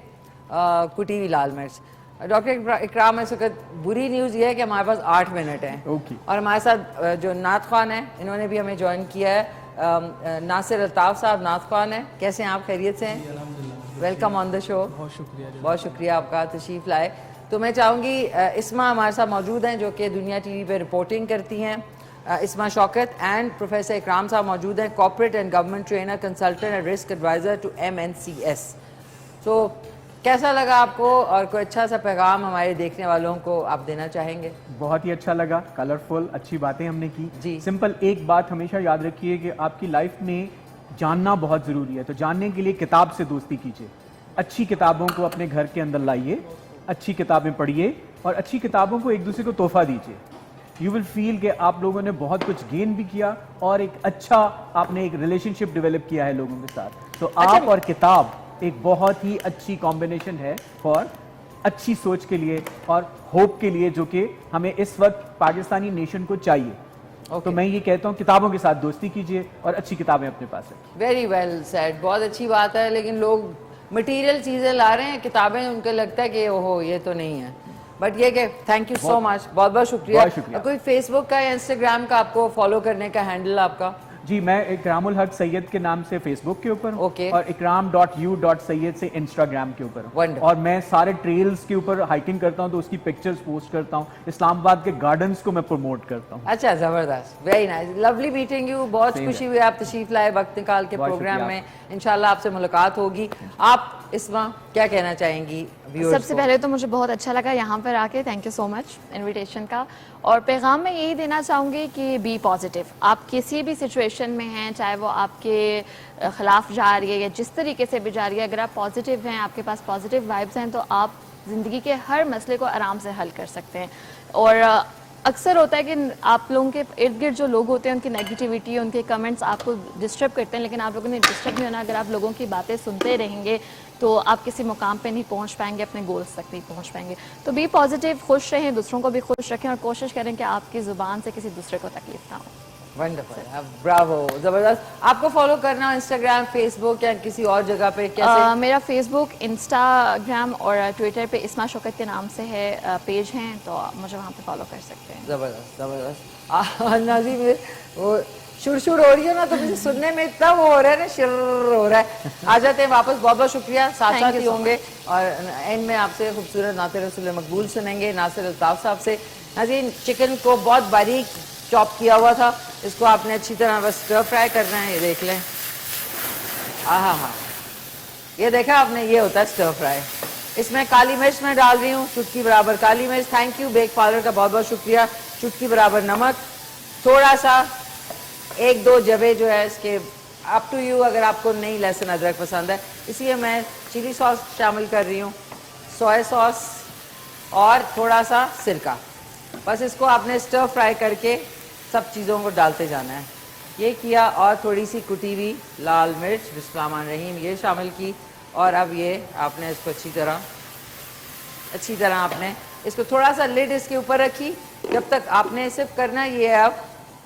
कुटी हुई लाल मिर्च। डॉक्टर इकराम, इस वक्त बुरी न्यूज़ ये है कि हमारे पास 8 मिनट हैं। और हमारे साथ जो नात खान है, इन्होंने भी हमें ज्वाइन किया है। नासिर अल्ताफ़ साहब नात खान है, कैसे हैं आप? खैरियत से हैं? Welcome on the show. बहुत शुक्रिया आपका तशरीफ़ लाए। तो मैं चाहूँगी इस्मा हमारे साथ मौजूद हैं जो कि दुनिया टीवी पे रिपोर्टिंग करती हैं। इस्मा शौकत एंड प्रोफेसर इकराम साहब मौजूद हैं, corporate and government trainer, consultant and risk adviser to MNCS। तो कैसा लगा आपको, और कोई अच्छा सा पैगाम हमारे देखने वालों को आप देना चाहेंगे? बहुत ही अच्छा लगा, कलरफुल, अच्छी बातें हमने की जी। सिंपल एक बात हमेशा याद रखिए कि आपकी लाइफ में जानना बहुत ज़रूरी है, तो जानने के लिए किताब से दोस्ती कीजिए। अच्छी किताबों को अपने घर के अंदर लाइए, अच्छी किताबें पढ़िए और अच्छी किताबों को एक दूसरे को तोहफा दीजिए। यू विल फील कि आप लोगों ने बहुत कुछ गेन भी किया और एक अच्छा आपने एक रिलेशनशिप डेवलप किया है लोगों के साथ। तो आप और किताब एक बहुत ही अच्छी कॉम्बिनेशन है फॉर अच्छी सोच के लिए और होप के लिए, जो कि हमें इस वक्त पाकिस्तानी नेशन को चाहिए। तो मैं ये कहता हूँ किताबों के साथ दोस्ती कीजिए और अच्छी किताबें अपने पास रखिए। वेरी वेल सेड, बहुत अच्छी बात है। लेकिन लोग मटेरियल चीज़ें ला रहे हैं, किताबें उनको लगता है कि ओहो ये तो नहीं है। बट ये कि थैंक यू सो मच, बहुत बहुत शुक्रिया। कोई फेसबुक का या इंस्टाग्राम का आपको फॉलो करने का हैंडल आपका? जी, मैं इकरामुल हक सैयद के नाम से फेसबुक के ऊपर हूँ Okay. और ikram.u.sayyed से इंस्टाग्राम के ऊपर हूँ। Wonderful. और मैं सारे ट्रेल्स के ऊपर हाइकिंग करता हूँ तो उसकी पिक्चर्स पोस्ट करता हूँ। इस्लामाबाद के गार्डन्स को मैं प्रमोट करता हूँ। अच्छा, जबरदस्त, very nice, lovely meeting you. बहुत खुशी हुई आप तशरीफ लाए वक्त निकाल के प्रोग्राम में। इंशाल्लाह आपसे मुलाकात होगी। आप इस्मा क्या कहना चाहेंगी? सबसे पहले तो मुझे बहुत अच्छा लगा यहाँ पर आके, thank you so much invitation का। और पैगाम मैं यही देना चाहूँगी कि बी पॉजिटिव। आप किसी भी सिचुएशन में हैं, चाहे वो आपके ख़िलाफ़ जा रही है या जिस तरीके से भी जा रही है, अगर आप पॉजिटिव हैं, आपके पास पॉजिटिव वाइब्स हैं, तो आप ज़िंदगी के हर मसले को आराम से हल कर सकते हैं। और अक्सर होता है कि आप लोगों के इर्द गिर्द जो लोग होते हैं उनकी नेगेटिविटी, उनके कमेंट्स आपको डिस्टर्ब करते हैं, लेकिन आप लोगों ने डिस्टर्ब नहीं होना। अगर आप लोगों की बातें सुनते रहेंगे तो आप किसी मुकाम पे नहीं पहुंच पाएंगे, अपने गोल्स तक नहीं पहुंच पाएंगे। तो बी पॉजिटिव, खुश रहें, दूसरों को भी खुश रखें और कोशिश करें कि आपकी ज़ुबान से किसी दूसरे को तकलीफ ना हो। वंडरफुल, ब्रावो, जबरदस्त। आपको फॉलो करना इंस्टाग्राम, फेसबुक या किसी और जगह पे कैसे? मेरा फेसबुक, इंस्टाग्राम और ट्विटर पे इस्मा शौकत के नाम से है, पेज हैं, तो मुझे वहाँ पे फॉलो कर सकते हैं। जबरदस्त जबरदस्त। नाज़ी में वो शुर हो रही है ना, तो मुझे सुनने में इतना वो हो रहा है ना, शिर हो रहा है। आ जाते हैं वापस, बहुत बहुत शुक्रिया, साथ साथ ही होंगे और एंड में आपसे खूबसूरत नाते रसूल मकबूल सुनेंगे नासिर अल्ताफ साहब से। नाज़रीन, चिकन को बहुत बारीक चॉप किया हुआ था, इसको आपने अच्छी तरह बस स्टर फ्राई करना है। ये देख लें, हाँ, ये देखा आपने, ये होता है स्टर फ्राई। इसमें काली मिर्च मैं डाल रही हूँ, चुटकी बराबर काली मिर्च। थैंक यू बेक पार्लर का बहुत बहुत शुक्रिया। चुटकी बराबर नमक, थोड़ा सा 1-2 जबे जो है इसके, अप टू यू, अगर आपको नहीं लहसुन अदरक पसंद है। इसलिए मैं चिली सॉस शामिल कर रही हूँ, सोया सॉस और थोड़ा सा सिरका। बस इसको आपने स्टर फ्राई करके सब चीज़ों को डालते जाना है। ये किया और थोड़ी सी कुटी हुई लाल मिर्च, बिस्मिल्लाहिर्रहमानिर्रहीम, ये शामिल की। और अब ये आपने इसको अच्छी तरह आपने इसको थोड़ा सा लिड इसके ऊपर रखी, जब तक आपने सिर्फ करना ये है। अब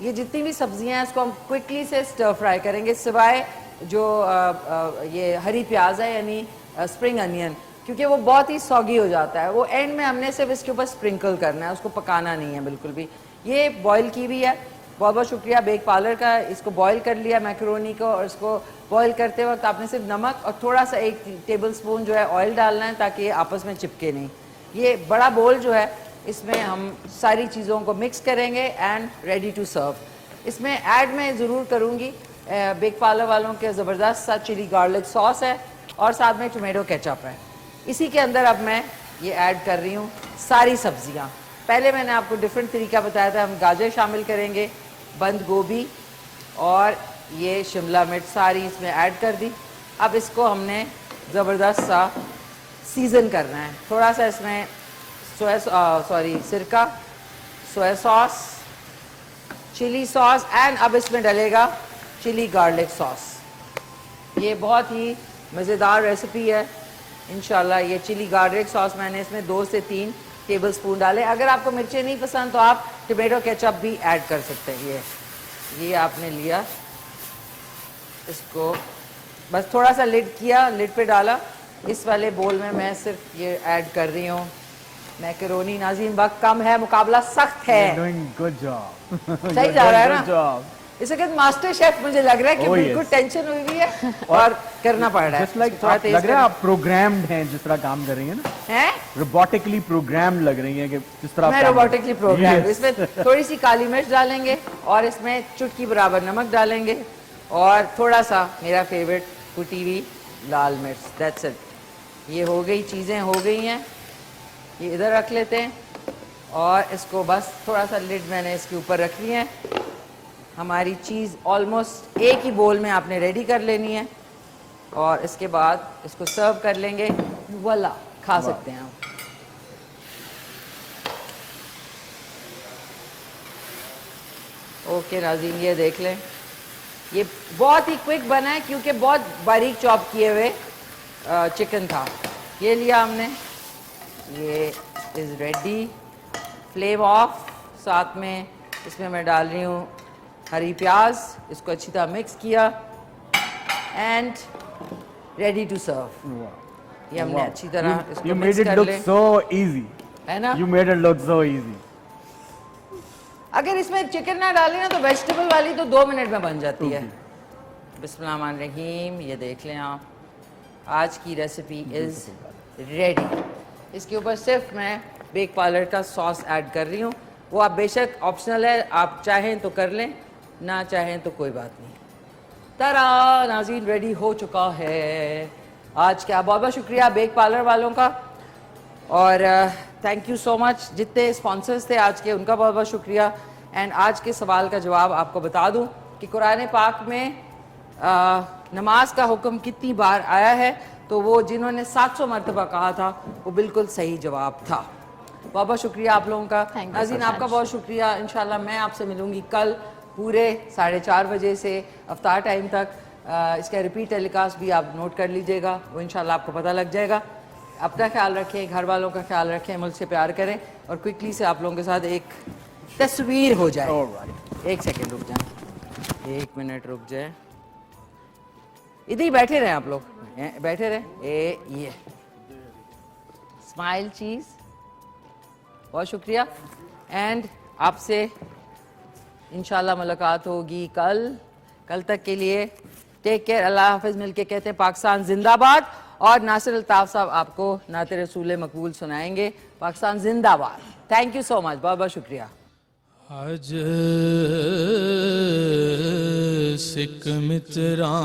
ये जितनी भी सब्जियां हैं इसको हम क्विकली से स्टर फ्राई करेंगे, सिवाय जो ये हरी प्याज है यानी स्प्रिंग अनियन, क्योंकि वो बहुत ही सॉगी हो जाता है। वो एंड में हमने सिर्फ इसके ऊपर स्प्रिंकल करना है, उसको पकाना नहीं है बिल्कुल भी। ये बॉईल की भी है, बहुत बहुत शुक्रिया बेक पार्लर का। इसको बॉईल कर लिया मैकरोनी को, और इसको बॉईल करते वक्त आपने सिर्फ नमक और थोड़ा सा 1 टेबलस्पून जो है ऑयल डालना है, ताकि ये आपस में चिपके नहीं। ये बड़ा बोल जो है, इसमें हम सारी चीज़ों को मिक्स करेंगे एंड रेडी टू सर्व। इसमें ऐड मैं ज़रूर करूँगी, बेक पार्लर वालों के ज़बरदस्त सा चिली गार्लिक सॉस है और साथ में टोमेटो केचप है। इसी के अंदर अब मैं ये ऐड कर रही हूँ सारी सब्जियाँ। पहले मैंने आपको डिफरेंट तरीका बताया था, हम गाजर शामिल करेंगे, बंद गोभी और ये शिमला मिर्च सारी इसमें ऐड कर दी। अब इसको हमने ज़बरदस्त सा सीज़न करना है। थोड़ा सा इसमें सिरका, soya sauce, chilli sauce and अब इसमें डलेगा चिली गार्लिक सॉस। ये बहुत ही मज़ेदार रेसिपी है इंशाल्लाह। ये चिली गार्लिक सॉस मैंने इसमें 2 से 3 टेबलस्पून डाले। अगर आपको मिर्चें नहीं पसंद तो आप टोमेटो केचप भी ऐड कर सकते हैं। ये आपने लिया, इसको बस थोड़ा सा लिड किया, लिड पे डाला। इस वाले बोल में मैं सिर्फ ये ऐड कर रही हूँ मैकरोनी। नाज़रीन, वक्त कम है, मुकाबला सख्त है। गुड जॉब, सही जा रहा है ना? इस वक्त मास्टर शेफ मुझे लग रहा है कि बिल्कुल टेंशन हुई हुई है और करना पड़ रहा है। लग रहा है आप प्रोग्राम्ड हैं जिस तरह काम कर रही हैं ना, हैं? रोबोटिकली प्रोग्राम लग रही हैं कि जिस तरह मैं रोबोटिकली प्रोग्राम। इसमें थोड़ी सी काली मिर्च डालेंगे और इसमें चुटकी बराबर नमक डालेंगे और थोड़ा सा मेरा फेवरेट कुटी हुई लाल मिर्च। That's it. ये हो गई, चीज़ें हो गई हैं। ये इधर रख लेते हैं और इसको बस थोड़ा सा लिड मैंने इसके ऊपर रख ली है। हमारी चीज़ ऑलमोस्ट एक ही बोल में आपने रेडी कर लेनी है और इसके बाद इसको सर्व कर लेंगे। वाला खा सकते हैं आप। ओके नाज़रीन, ये देख लें, ये बहुत ही क्विक बना है क्योंकि बहुत बारीक चॉप किए हुए चिकन था। ये लिया हमने, ये इज़ रेडी। Flame of. साथ में इसमें मैं डाल रही हूँ हरी प्याज, इसको अच्छी तरह मिक्स किया एंड रेडी टू सर्व। ये हमने अच्छी तरह इसको मिक्स कर ले। so easy, है ना? You made it look so easy. अगर इसमें चिकन ना डालें ना तो वेजिटेबल वाली तो 2 मिनट में बन जाती है। बिस्मिल्लाहिर्रहमानिर्रहीम। ये देख लें आप, आज की रेसिपी इज़ रेडी। इसके ऊपर सिर्फ मैं बेक पार्लर का सॉस ऐड कर रही हूँ। वो आप बेशक ऑप्शनल है, आप चाहें तो कर लें, ना चाहें तो कोई बात नहीं। तारा नाज़रीन, रेडी हो चुका है आज का। बहुत बहुत शुक्रिया बेक पार्लर वालों का और थैंक यू सो मच। जितने स्पॉन्सर्स थे आज के, उनका बहुत बहुत शुक्रिया। एंड आज के सवाल का जवाब आपको बता दूं कि कुरान पाक में नमाज का हुक्म कितनी बार आया है, तो वो जिन्होंने 700 मरतबा कहा था वो बिल्कुल सही जवाब था। बहुत बहुत शुक्रिया आप लोगों का। Thank you नाज़रीन so आपका much. बहुत शुक्रिया। इंशाल्लाह मैं आपसे मिलूंगी कल पूरे 4:30 बजे से अफ्तार टाइम तक। इसका रिपीट टेलीकास्ट भी आप नोट कर लीजिएगा, वो इंशाल्लाह आपको पता लग जाएगा। अपना ख्याल रखें, घर वालों का ख्याल रखें, मुल्क से प्यार करें और क्विकली से आप लोगों के साथ एक तस्वीर हो जाए। एक सेकेंड रुक जाए, 1 मिनट रुक जाए, इधर ही बैठे रहे आप लोग, बैठे रहे। ये स्माइल चीज, बहुत शुक्रिया। एंड आपसे इंशाल्लाह मुलाकात होगी कल तक के लिए टेक केयर, अल्लाह हाफिज। मिलके कहते हैं पाकिस्तान जिंदाबाद। और नासिर अल्ताफ साहब आपको नाते रसूल मकबूल सुनाएंगे। पाकिस्तान जिंदाबाद। थैंक यू सो मच, बहुत बहुत शुक्रिया। आज सिख मित्रा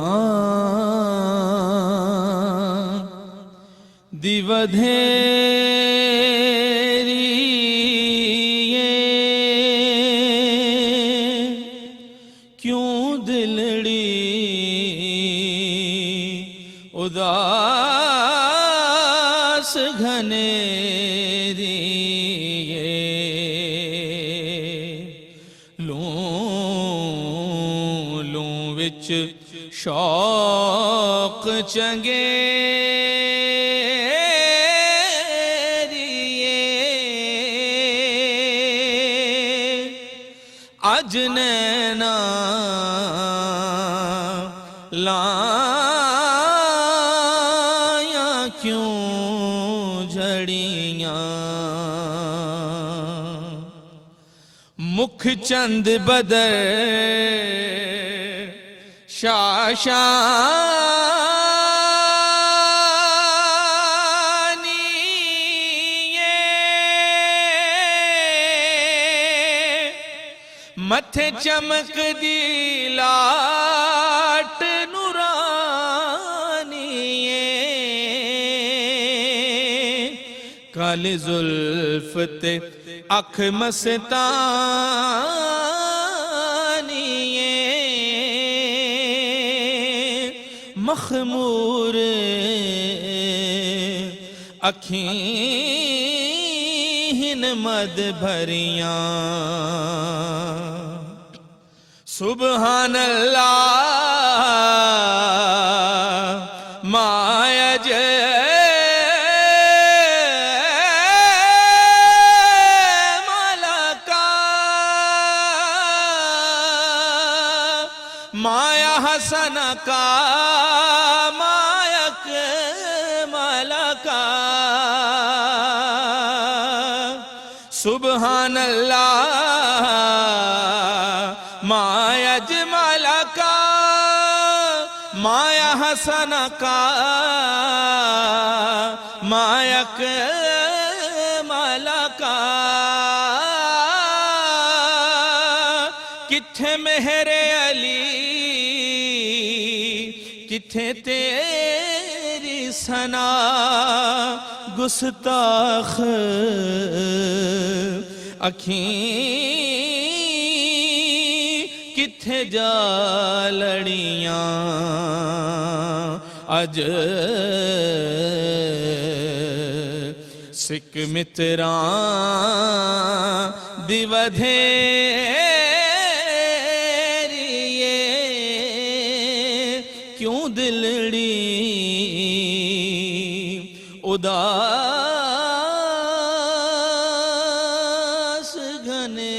दी वधेरी क्यों दिलड़ी उदास घनेरी लूं विच शौक अज नैना लाया क्यों झड़ियां मुख चंद बदर मथे चमक दी लाट नूरानी काली जुल्फ ते अख मस्तानी मखमूर अखीं मद भरियां सुबहान अल्लाह माया मलका माया हसन का मायक मलका सुबहान अल्लाह माया जमाला का माया हसन का मायक मलका किथे मेहरे अली किथे तेरी सना गुस्ताख अखीं किथे जा लड़ियां अज सिख मित्रा दी वधेरी क्यों दिलड़ी उदास घने